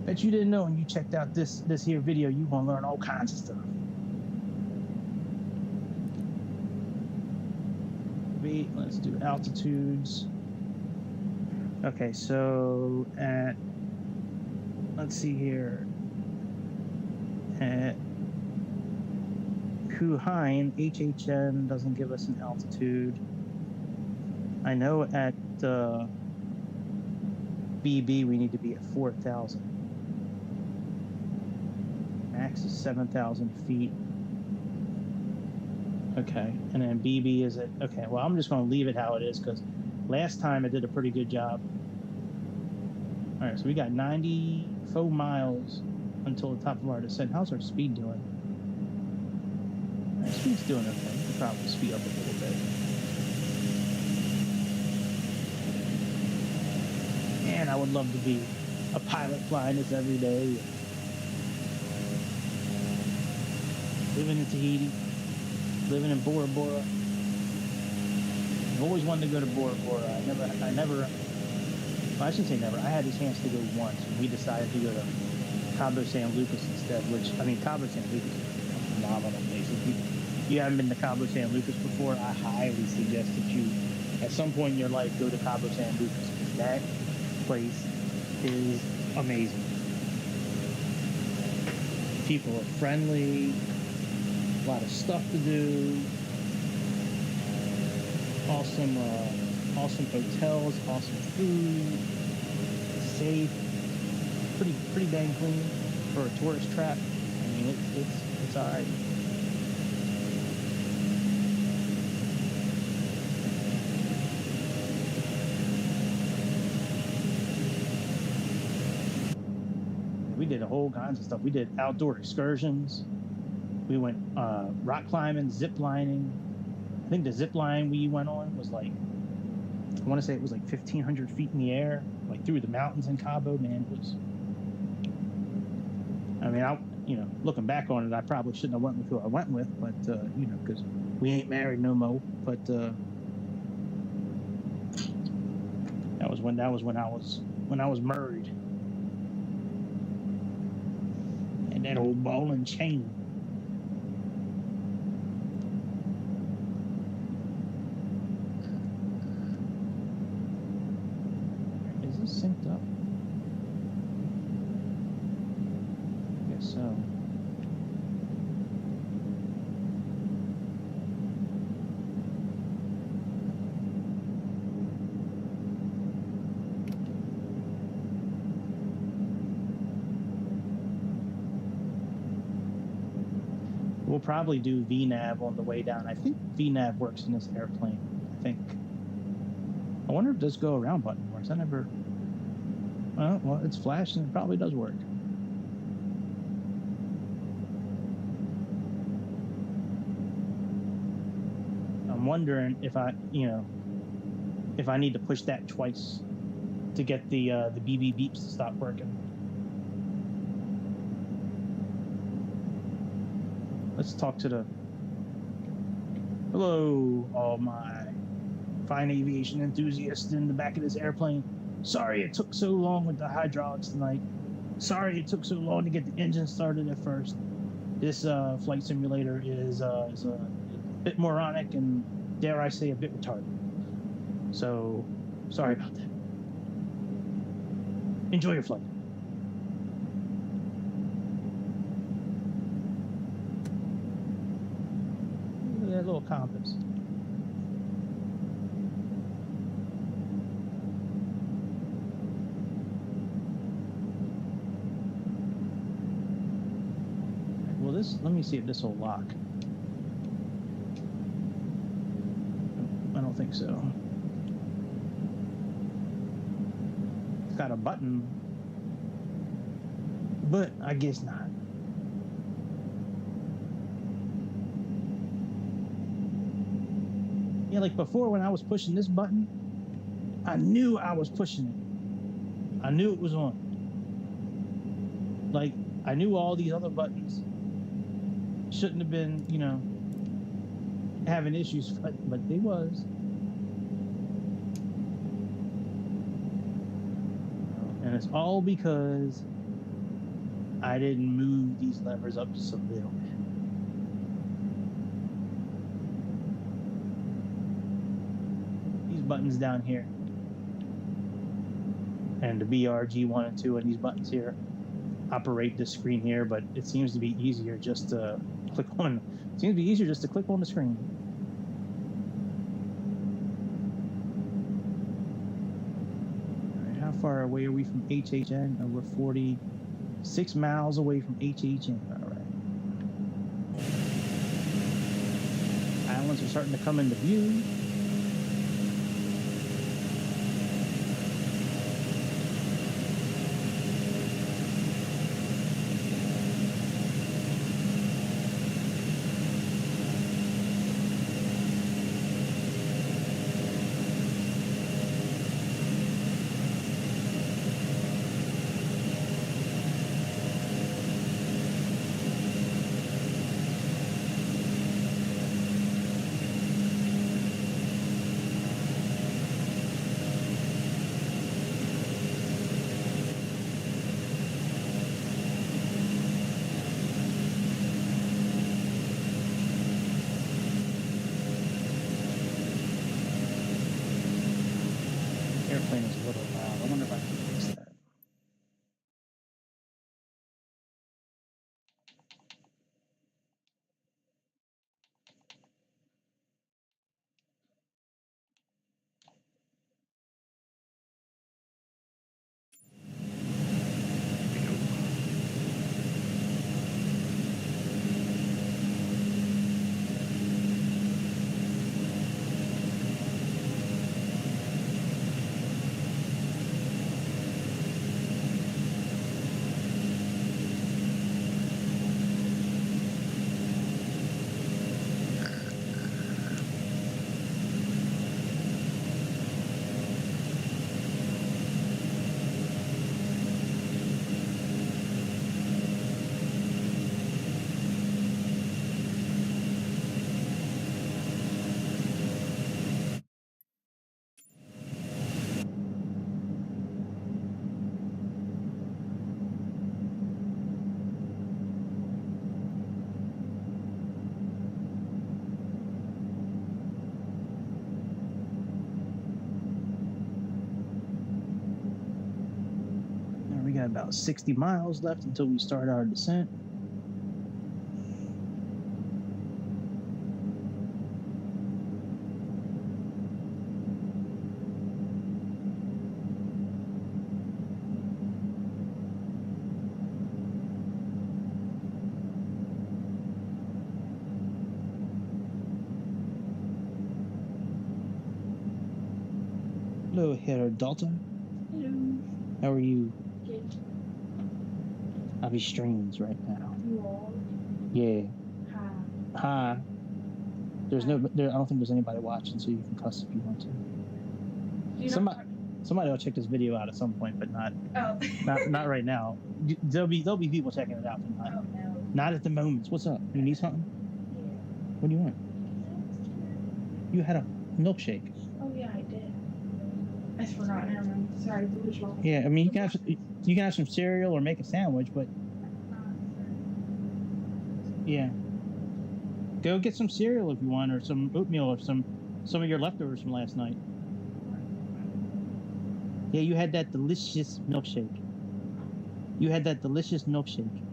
Bet you didn't know when you checked out this here video, you're gonna learn all kinds of stuff. Wait, let's do altitudes. Okay, so let's see here. At Kuhain, HHN doesn't give us an altitude. I know at BB we need to be at 4,000. Max is 7,000 feet. Okay, and then BB is at, okay, well I'm just going to leave it how it is because last time it did a pretty good job. All right, so we got 94 miles until the top of our descent. How's our speed doing? Speed's doing okay. We can probably speed up a little bit. Man, I would love to be a pilot flying this every day. Living in Tahiti, living in Bora Bora. I've always wanted to go to Bora Bora. I never, well, I shouldn't say never. I had the chance to go once. And we decided to go to Cabo San Lucas instead, which, I mean, Cabo San Lucas is a phenomenal place. If you haven't been to Cabo San Lucas before, I highly suggest that you, at some point in your life, go to Cabo San Lucas. That place is amazing. People are friendly, a lot of stuff to do, awesome hotels, awesome food, safe, pretty dang clean for a tourist trap. I mean, it's all right. We did a whole kinds of stuff. We did outdoor excursions. We went rock climbing, zip lining. I think the zip line we went on was like, I want to say it was like 1,500 feet in the air, like through the mountains in Cabo. Man, it was. I mean, looking back on it, I probably shouldn't have went with who I went with, but because we ain't married no more. But That was when I was married. And that old ball and chain. Is this synced up? I guess so. We'll probably do VNAV on the way down. I think VNAV works in this airplane. I think. I wonder if this go around button works. I never. Well, it's flashed and it probably does work. I'm wondering if if I need to push that twice to get the BB beeps to stop working. Let's talk to the. Hello, all my fine aviation enthusiasts in the back of this airplane. Sorry it took so long with the hydraulics tonight. Sorry it took so long to get the engine started at first. This flight simulator is a bit moronic and, dare I say, a bit retarded. So, sorry about that. Enjoy your flight. Look at that little compass. Well, let me see if this will lock. I don't think so. It's got a button, but I guess not. Yeah, like before when I was pushing this button, I knew I was pushing it. I knew it was on. Like, I knew all these other buttons shouldn't have been, having issues, but they was. And it's all because I didn't move these levers up just a little bit. These buttons down here, and the BRG1 and 2 and these buttons here operate this screen here, but it seems to be easier just to click on. It seems to be easier just to click on the screen. All right, how far away are we from HHN? We're 46 miles away from HHN. All right. Islands are starting to come into view. got about 60 miles left until we start our descent. Hello, Herodalta. Hello. How are you? Good. I'll be streams right now. You all? Yeah. Hi. Hi. There's no. I don't think there's anybody watching, so you can cuss if you want to. Somebody will check this video out at some point, but not. Oh. not right now. There'll be people checking it out, but not. Oh no. Not at the moment. What's up? You need something? Yeah. What do you want? You had a milkshake. Oh yeah, I did. I forgot. Never mind. Sorry, delusional. Yeah, I mean you can have some cereal or make a sandwich, but yeah. Go get some cereal if you want, or some oatmeal, or some of your leftovers from last night. Yeah, you had that delicious milkshake. You had that delicious milkshake.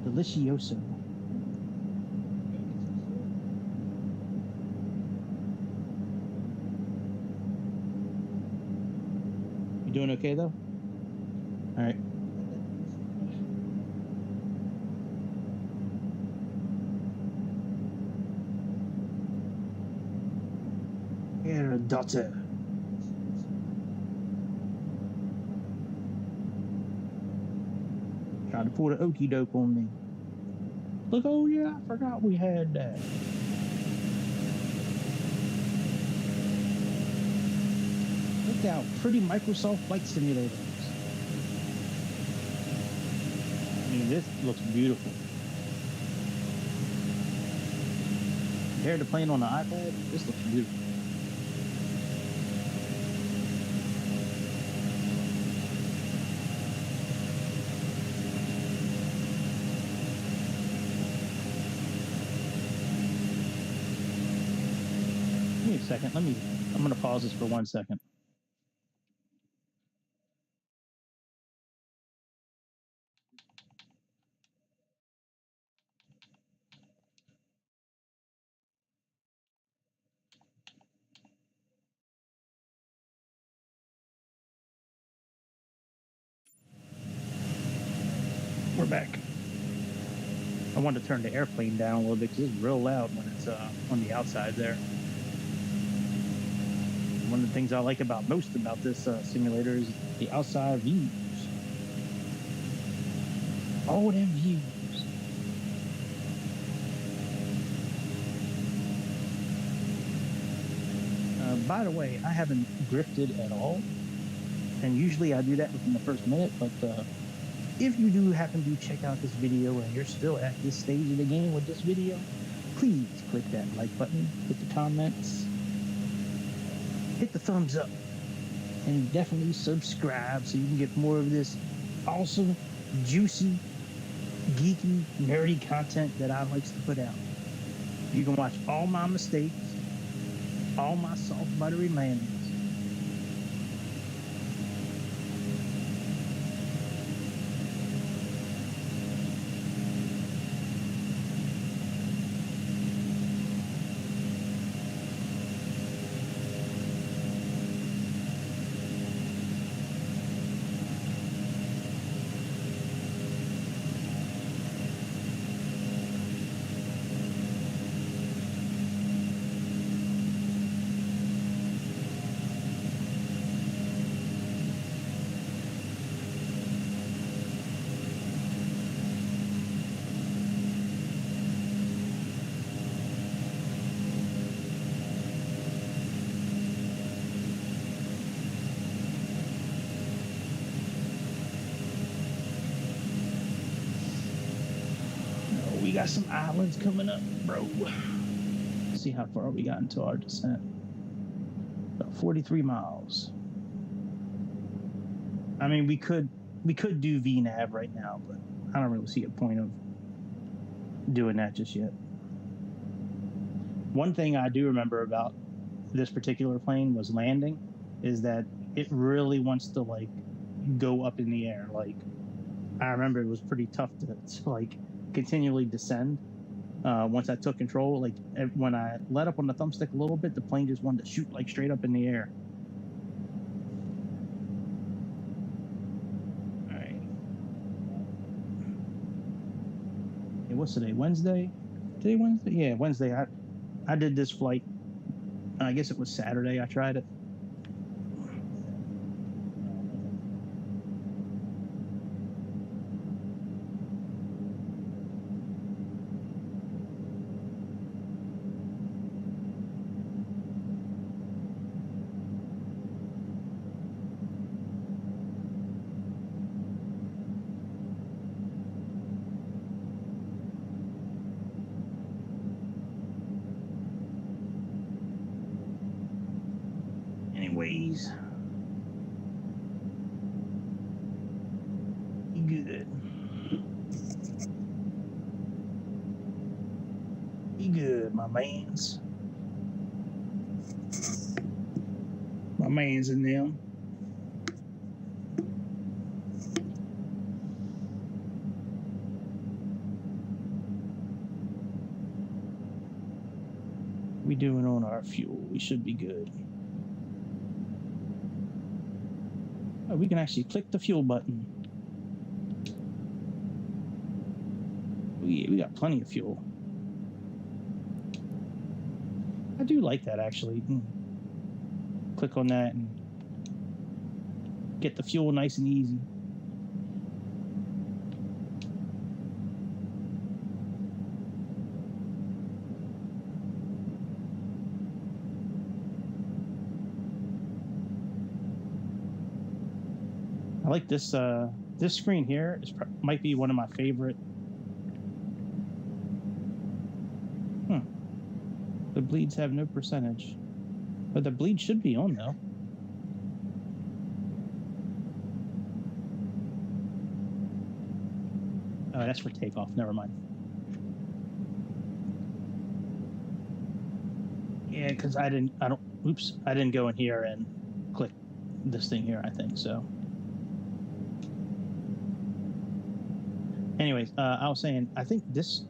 Delicioso. You doing okay though? All right. Air Tahiti. Trying to pull the okey doke on me. Look, oh yeah, I forgot we had that. Look out, pretty Microsoft Flight Simulators. I mean, this looks beautiful. Compared to playing on the iPad, this looks beautiful. Give me a second. I'm going to pause this for 1 second. We're back. I wanted to turn the airplane down a little bit because it's real loud when it's on the outside there. One of the things I like most about this simulator is the outside views. All them views. By the way, I haven't drifted at all, and usually I do that within the first minute, but if you do happen to check out this video and you're still at this stage of the game with this video, please click that like button, hit the comments, hit the thumbs up, and definitely subscribe so you can get more of this awesome, juicy, geeky, nerdy content that I like to put out. You can watch all my mistakes, all my soft, buttery landings. We got some islands coming up, bro. Let's see how far we got into our descent. About 43 miles. I mean, we could do VNAV right now, but I don't really see a point of doing that just yet. One thing I do remember about this particular plane was landing, is that it really wants to like go up in the air. Like I remember it was pretty tough to like continually descend. Once I took control, like when I let up on the thumbstick a little bit, the plane just wanted to shoot like straight up in the air. All right. Hey, what's today? Wednesday? Today Wednesday? Yeah, Wednesday. I did this flight. I guess it was Saturday. I tried it. Anyways, good. Be good, my mans. My mans in them. We doing on our fuel. We should be good. Oh, we can actually click the fuel button. Oh, yeah, we got plenty of fuel. I do like that, actually. Click on that and get the fuel nice and easy. I like this. This screen here might be one of my favorite. The bleeds have no percentage, but the bleed should be on though. Oh, that's for takeoff. Never mind. Yeah, because I didn't go in here and click this thing here, I think so. Anyways, I was saying, I think this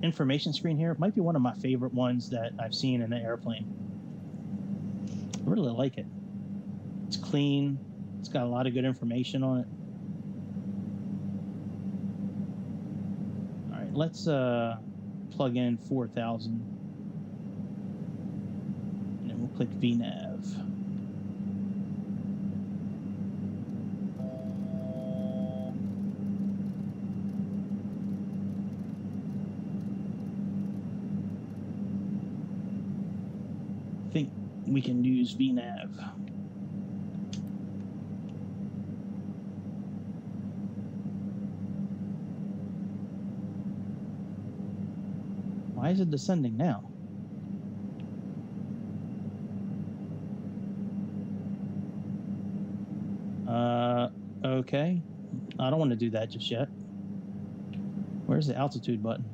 information screen here might be one of my favorite ones that I've seen in an airplane. I really like it. It's clean. It's got a lot of good information on it. All right, let's plug in 4,000. And then we'll click VNAV. I think we can use VNAV. Why is it descending now? Okay. I don't want to do that just yet. Where's the altitude button?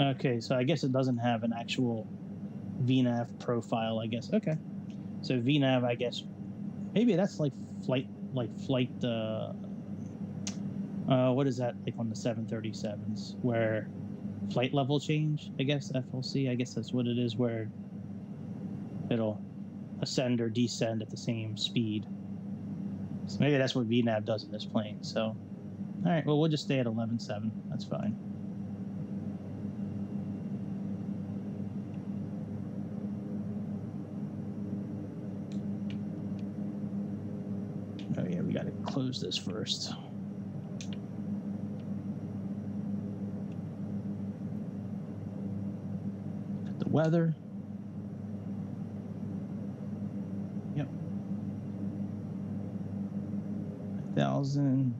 Okay, so I guess it doesn't have an actual VNAV profile, I guess. Okay. So VNAV, I guess, maybe that's like flight, what is that, like on the 737s, where flight level change, I guess, FLC, I guess that's what it is, where it'll ascend or descend at the same speed. So maybe that's what VNAV does in this plane. So, all right, well, we'll just stay at 11.7. That's fine. Oh yeah, we got to close this first. The weather. Yep. 1,000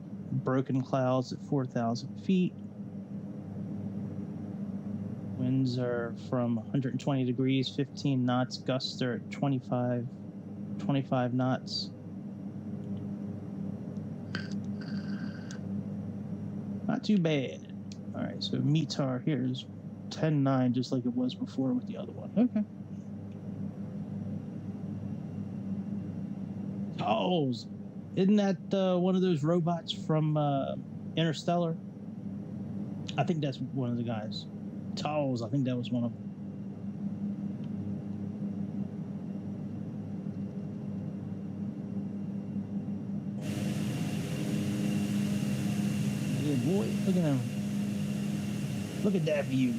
broken clouds at 4,000 feet. Winds are from 120 degrees, 15 knots. Gusts are at 25 knots. Not too bad. All right, so METAR here is 10.9, just like it was before with the other one. Okay. TALS. Isn't that one of those robots from Interstellar? I think that's one of the guys. TALS, I think that was one of them. Yeah, boy, look at him. Look at that view.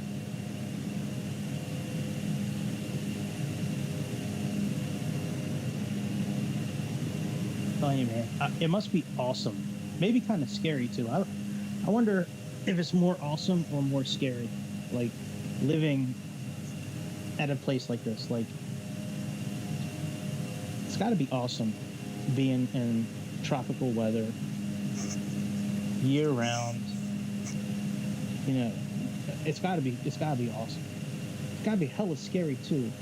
Telling you, man, it must be awesome. Maybe kind of scary too. I wonder if it's more awesome or more scary, like living at a place like this. Like, it's got to be awesome being in tropical weather year round. You know, it's got to be awesome. It's got to be hella scary too,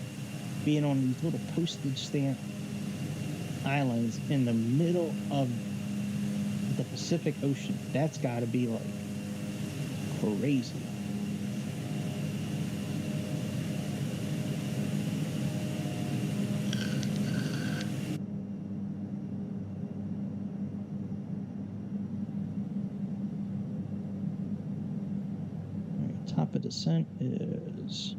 being on these little postage stamp islands in the middle of the Pacific Ocean. That's got to be like crazy. All right, top of descent is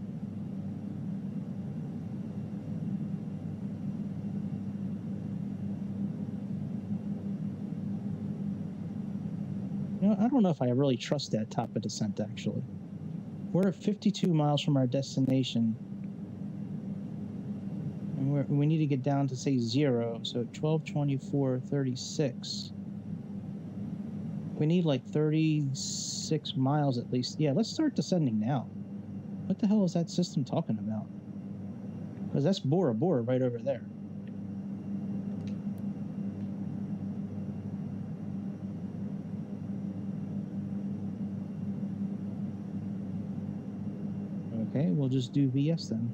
I don't know if I really trust that top of descent, actually. We're at 52 miles from our destination. And we need to get down to, say, 0. So 12, 24, 36. We need like 36 miles at least. Yeah, let's start descending now. What the hell is that system talking about? Because that's Bora Bora right over there. Okay, we'll just do VS then.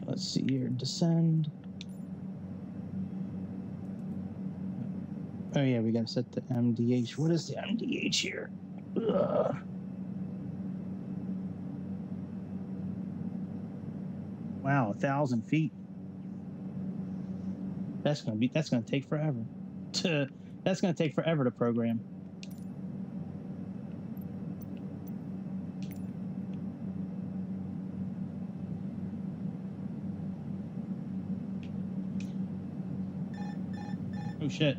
Let's see here, descend. Oh yeah, we gotta set the MDH. What is the MDH here? Ugh. Wow, 1,000 feet. That's gonna take forever. That's gonna take forever to program. Oh shit.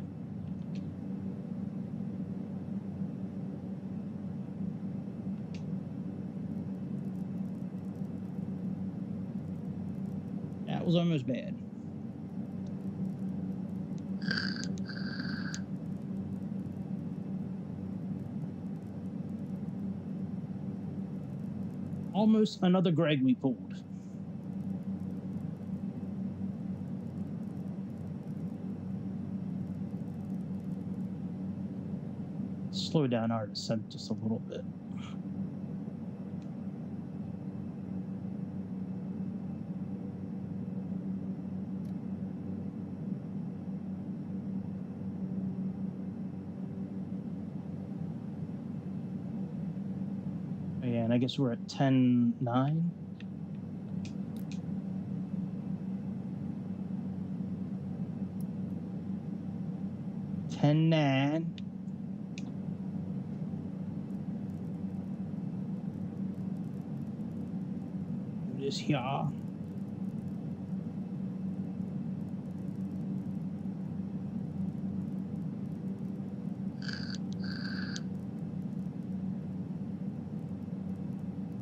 That was almost bad. Almost another Greg we pulled. Slow down our descent just a little bit. I guess we're at 10-9. This here.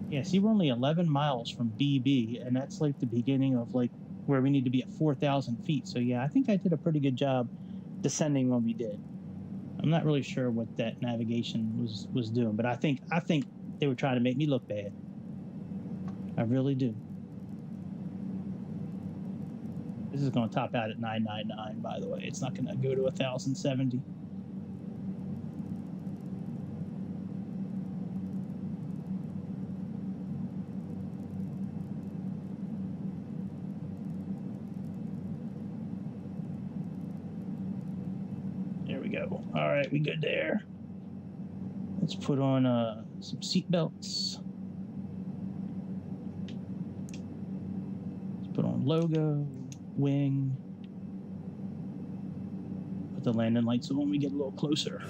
Yeah, see, we're only 11 miles from BB, and that's like the beginning of like where we need to be at 4,000 feet. So yeah, I think I did a pretty good job descending when we did. I'm not really sure what that navigation was doing, but I think they were trying to make me look bad. I really do. This is going to top out at 999, by the way. It's not going to go to 1,070. There we go. All right, we good there. Let's put on some seat belts. Let's put on logo, wing. Put the landing lights on when we get a little closer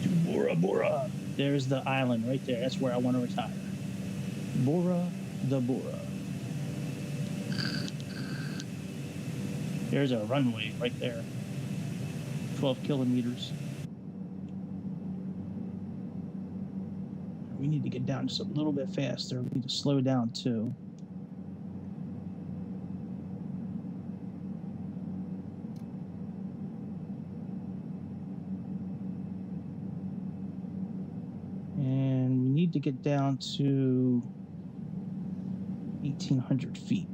to Bora Bora. There's the island right there. That's where I want to retire. Bora Bora. There's a runway right there. 12 kilometers. We need to get down just a little bit faster. We need to slow down too. And we need to get down to 1,800 feet.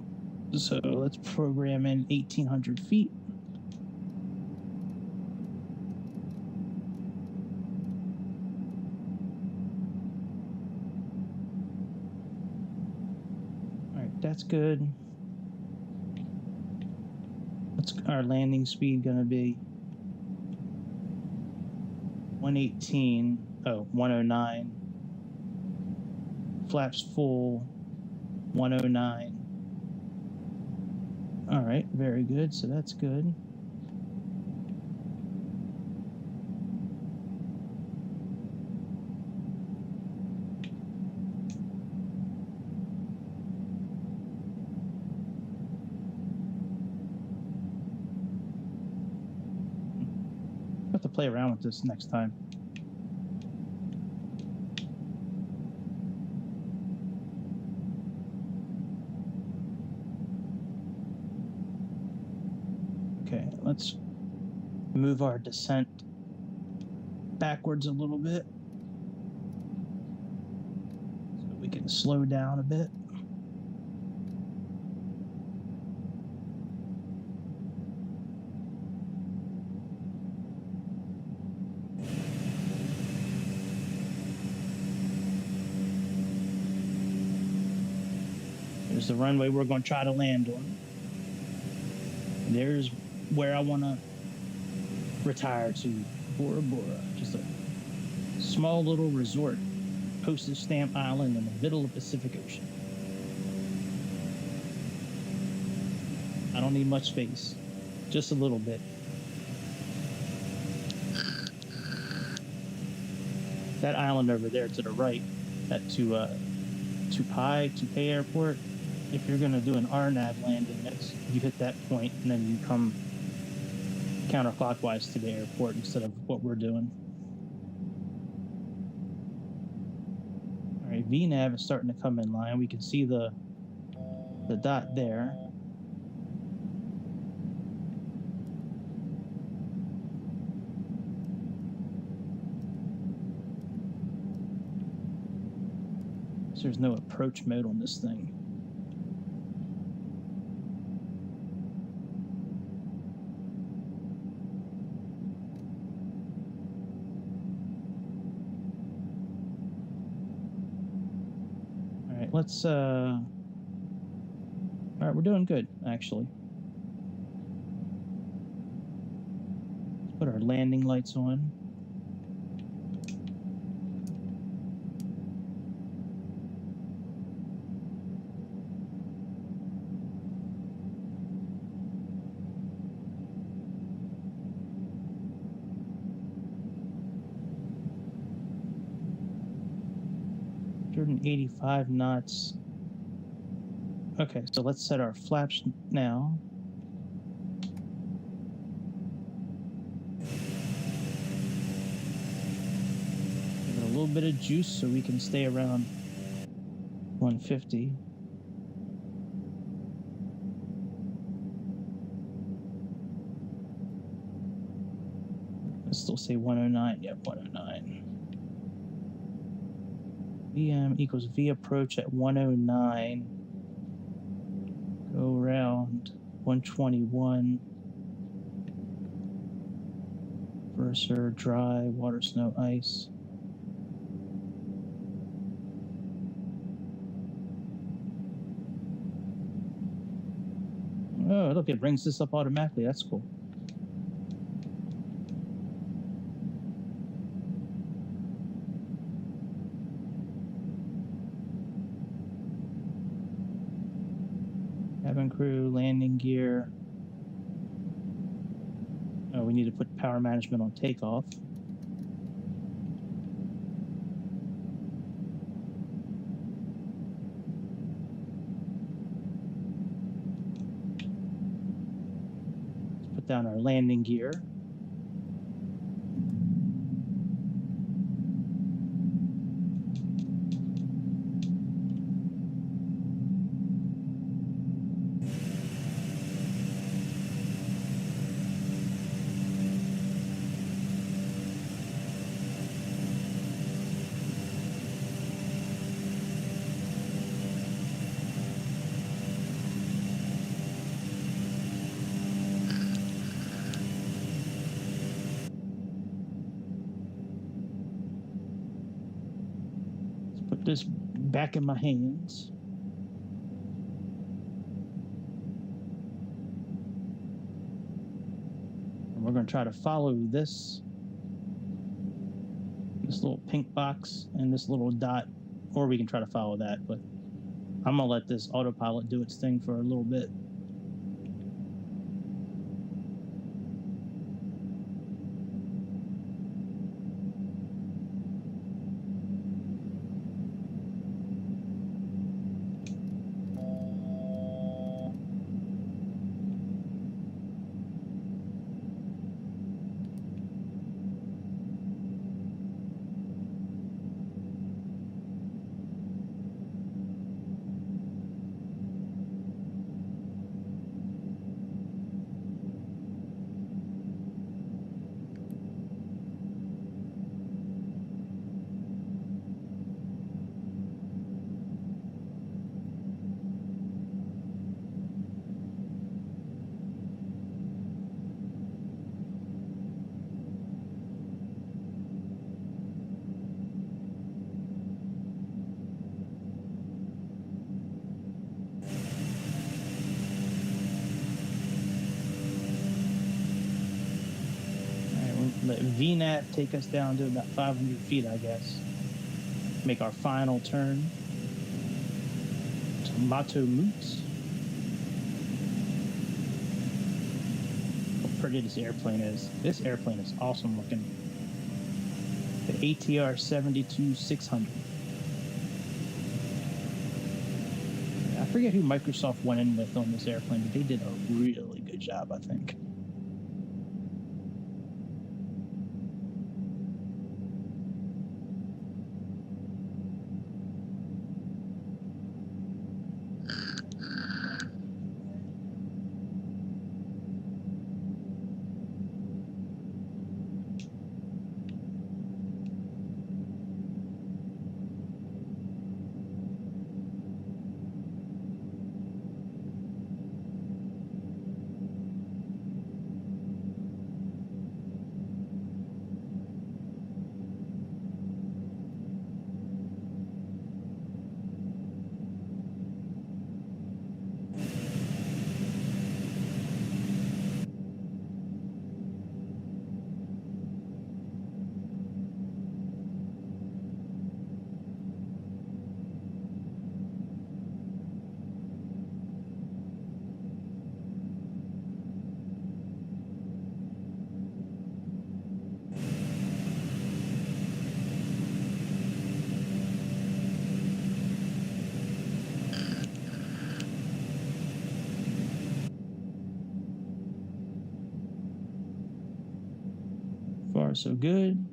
So let's program in 1,800 feet. All right, that's good. What's our landing speed going to be? 118. Oh, 109. Flaps full. 109. All right, very good. So that's good. I'll have to play around with this next time. Okay, let's move our descent backwards a little bit so we can slow down a bit. There's the runway we're going to try to land on. There's where I want to retire to, Bora Bora. Just a small little resort, postage stamp island in the middle of the Pacific Ocean. I don't need much space, just a little bit. That island over there to the right, that Tupai Airport. If you're going to do an RNAV landing, you hit that point and then you come counterclockwise to the airport instead of what we're doing. All right, VNAV is starting to come in line. We can see the dot there. So there's no approach mode on this thing. Let's all right, we're doing good actually. Let's put our landing lights on. 185 knots. Okay, so let's set our flaps now. Give it a little bit of juice so we can stay around 150. Let's still say 109. Yep, 109. VM equals V approach at 109. Go around 121. Verser, dry, water, snow, ice. Oh, look, it brings this up automatically. That's cool. Cabin crew, landing gear. Oh, we need to put power management on takeoff. Let's put down our landing gear. Put this back in my hands. And we're going to try to follow this little pink box and this little dot, or we can try to follow that, but I'm going to let this autopilot do its thing for a little bit. Let VNAV take us down to about 500 feet, I guess. Make our final turn to Mato Moots. How pretty this airplane is. This airplane is awesome looking. The ATR 72-600. I forget who Microsoft went in with on this airplane, but they did a really good job, I think. far, so good.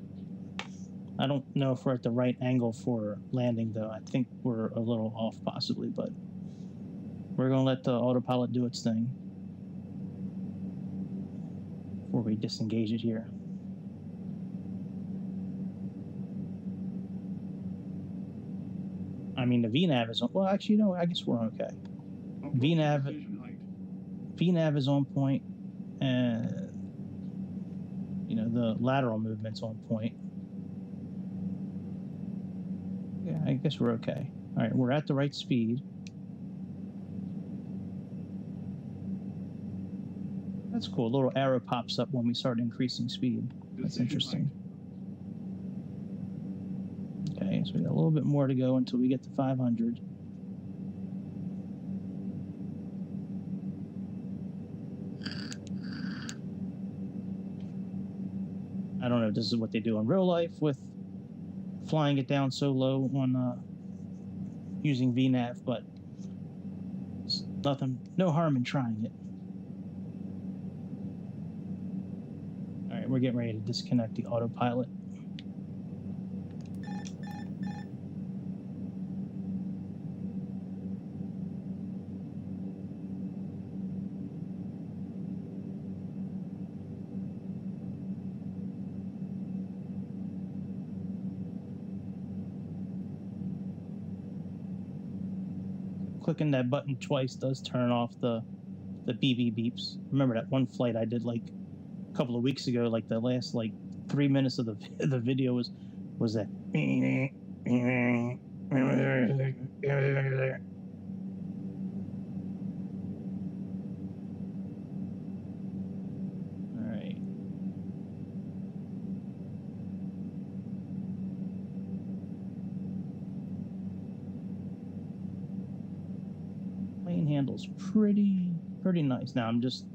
I don't know if we're at the right angle for landing, though. I think we're a little off, possibly, but we're going to let the autopilot do its thing before we disengage it here. I mean, the VNAV is on. Well, actually, no, I guess we're okay. VNAV is on point, and you know, the lateral movement's on point. Yeah, I guess we're okay. All right, we're at the right speed. That's cool. A little arrow pops up when we start increasing speed. That's interesting. Okay, so we got a little bit more to go until we get to 500. I don't know if this is what they do in real life with flying it down so low on using VNAV, but it's nothing, no harm in trying it. All right, we're getting ready to disconnect the autopilot. Clicking that button twice does turn off the BB beeps. Remember that one flight I did like a couple of weeks ago, like the last like 3 minutes of the video was that. All right. Plane handles pretty nice. Now I'm just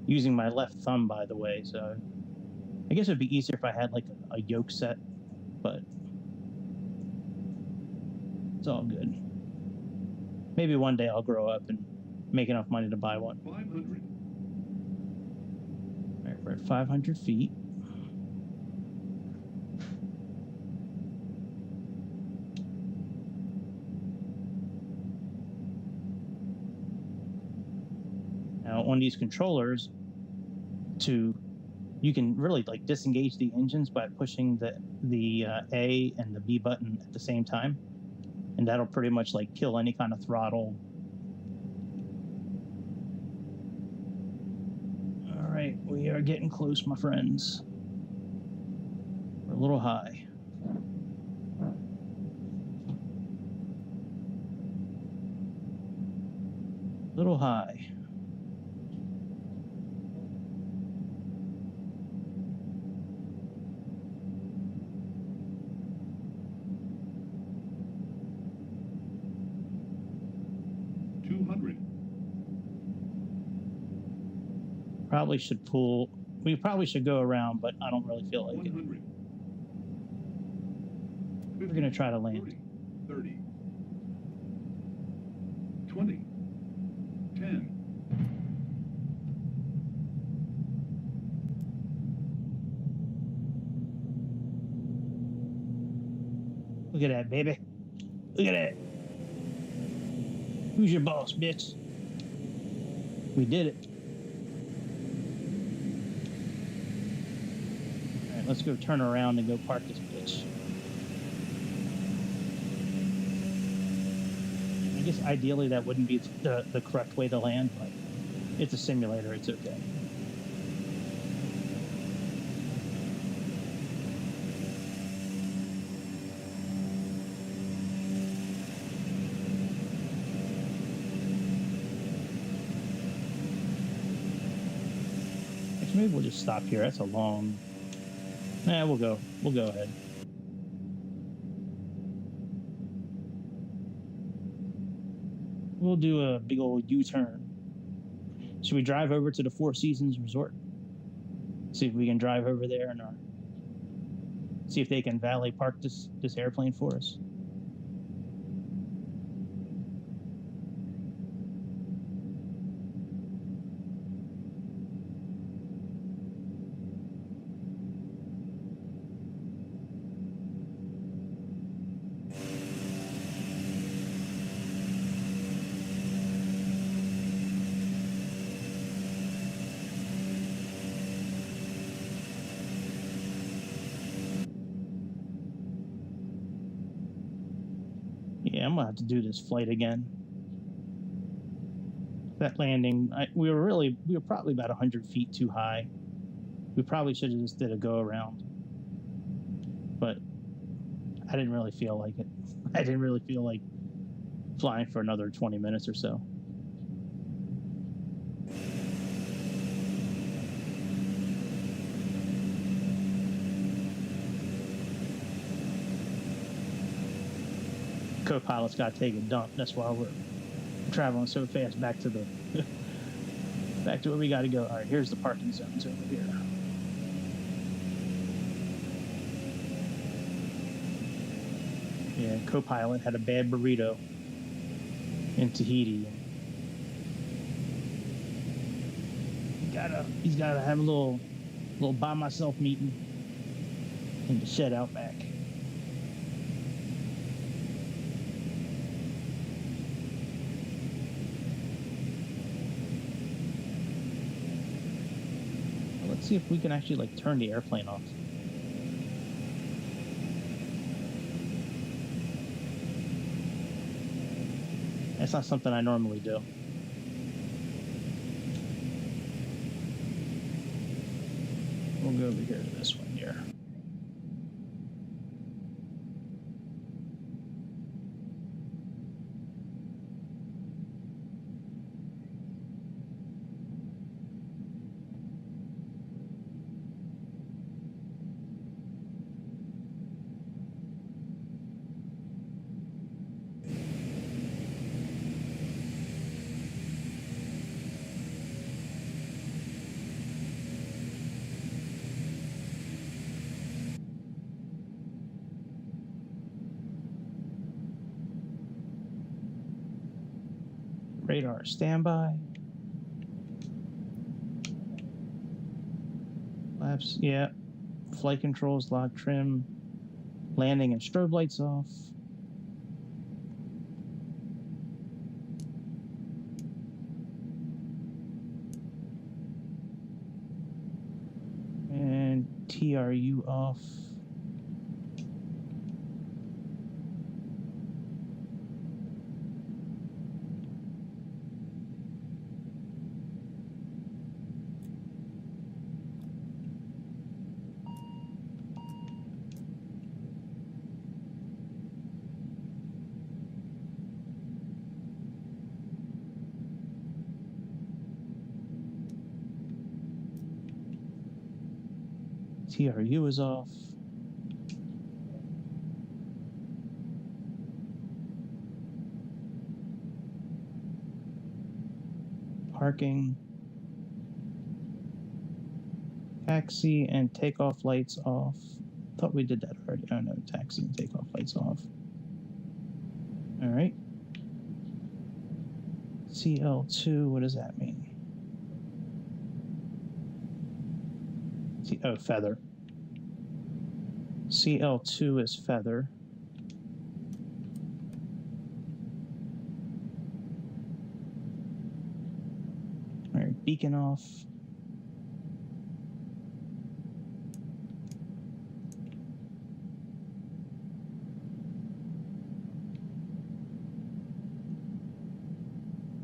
using my left thumb, by the way, so I guess it'd be easier if I had like a yoke set, but it's all good. Maybe one day I'll grow up and make enough money to buy one. 500. All right, we're at 500 feet. Now on these controllers, you can really like disengage the engines by pushing the A and the B button at the same time, and that'll pretty much like kill any kind of throttle. All right, we are getting close, my friends. We're a little high. Little high. Probably should pull. We probably should go around, but I don't really feel like it. We're going to try to land. 30, 20, 10. Look at that, baby. Look at that. Who's your boss, bitch? We did it. All right, let's go turn around and go park this bitch. I guess ideally that wouldn't be the correct way to land, but it's a simulator. It's okay. Maybe we'll just stop here. That's a long. Nah, we'll go ahead. We'll do a big old U-turn. Should we drive over to the Four Seasons Resort? See if we can drive over there and see if they can valet park this airplane for us. I'm gonna have to do this flight again. That landing, we were probably about 100 feet too high. We probably should have just did a go around, but I didn't really feel like it. I didn't really feel like flying for another 20 minutes or so. Co-pilot's got to take a dump. That's why we're traveling so fast back to the back to where we got to go. All right, here's the parking zones over here. Yeah, co-pilot had a bad burrito in Tahiti. He's gotta have a little by myself meeting in the shed out back. Let's see if we can actually like turn the airplane off. That's not something I normally do. We'll go over here to this one here. Radar standby. Flaps, yeah. Flight controls, lock trim. Landing and strobe lights off. And TRU off. TRU is off. Parking. Taxi and takeoff lights off. Thought we did that already. Oh no, taxi and takeoff lights off. All right. CL2, what does that mean? Oh, feather. CL2 is feather. All right, beacon off.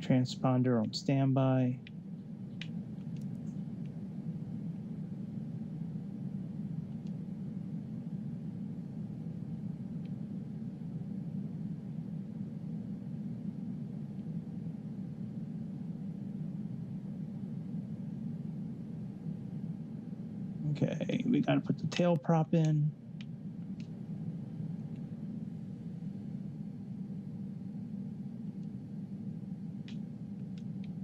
Transponder on standby. Okay, we got to put the tail prop in.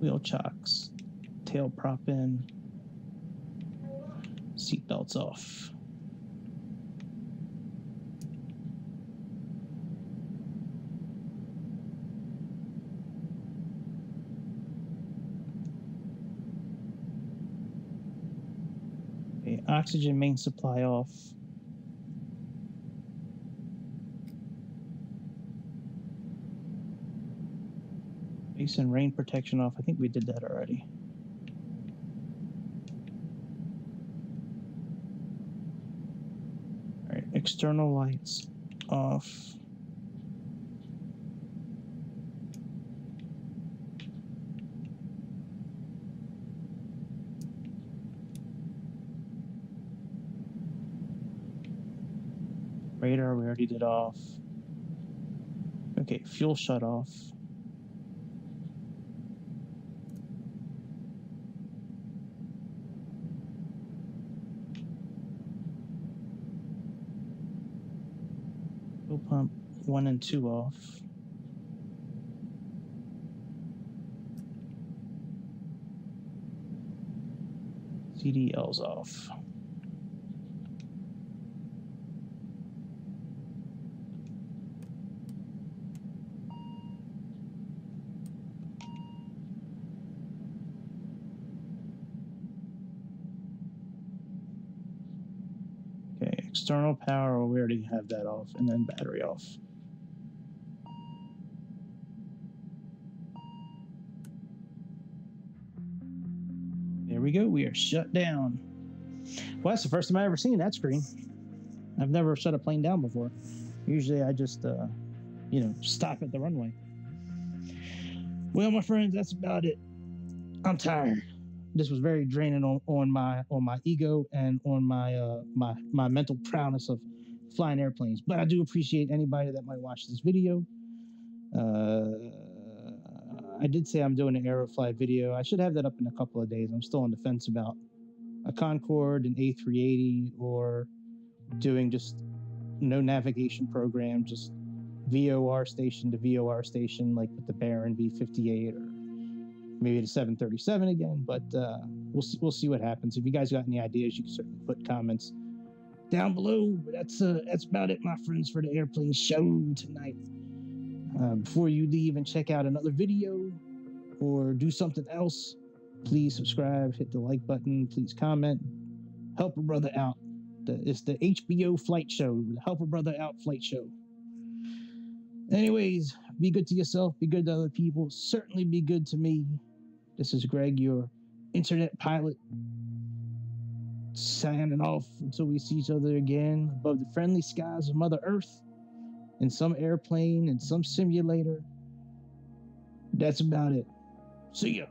Wheel chocks, tail prop in, seat belts off. Okay, oxygen main supply off. Base and rain protection off. I think we did that already. All right, external lights off. Radar, we already did off. Okay, fuel shut off. Fuel pump 1 and 2 off. CDL's off. Okay, external power, we already have that off, and then battery off. There we go, we are shut down. Well, that's the first time I've ever seen that screen. I've never shut a plane down before. Usually I just, stop at the runway. Well, my friends, that's about it. I'm tired. This was very draining on my ego and on my mental prowess of flying airplanes. But I do appreciate anybody that might watch this video. I did say I'm doing an Aerofly video. I should have that up in a couple of days. I'm still on the fence about a Concorde, an A380, or doing just no navigation program, just VOR station to VOR station, like with the Baron V58 or maybe the 737 again. But we'll see what happens. If you guys got any ideas, you can certainly put comments down below. But that's about it, my friends, for the airplane show tonight. Before you leave and check out another video or do something else, please subscribe, hit the like button, please comment, help a brother out. It's the HBO flight show, the Help a Brother Out flight show. Anyways, be good to yourself, be good to other people, certainly be good to me. This is Greg, your internet pilot, signing off until we see each other again above the friendly skies of Mother Earth, in some airplane, in some simulator. That's about it. See ya.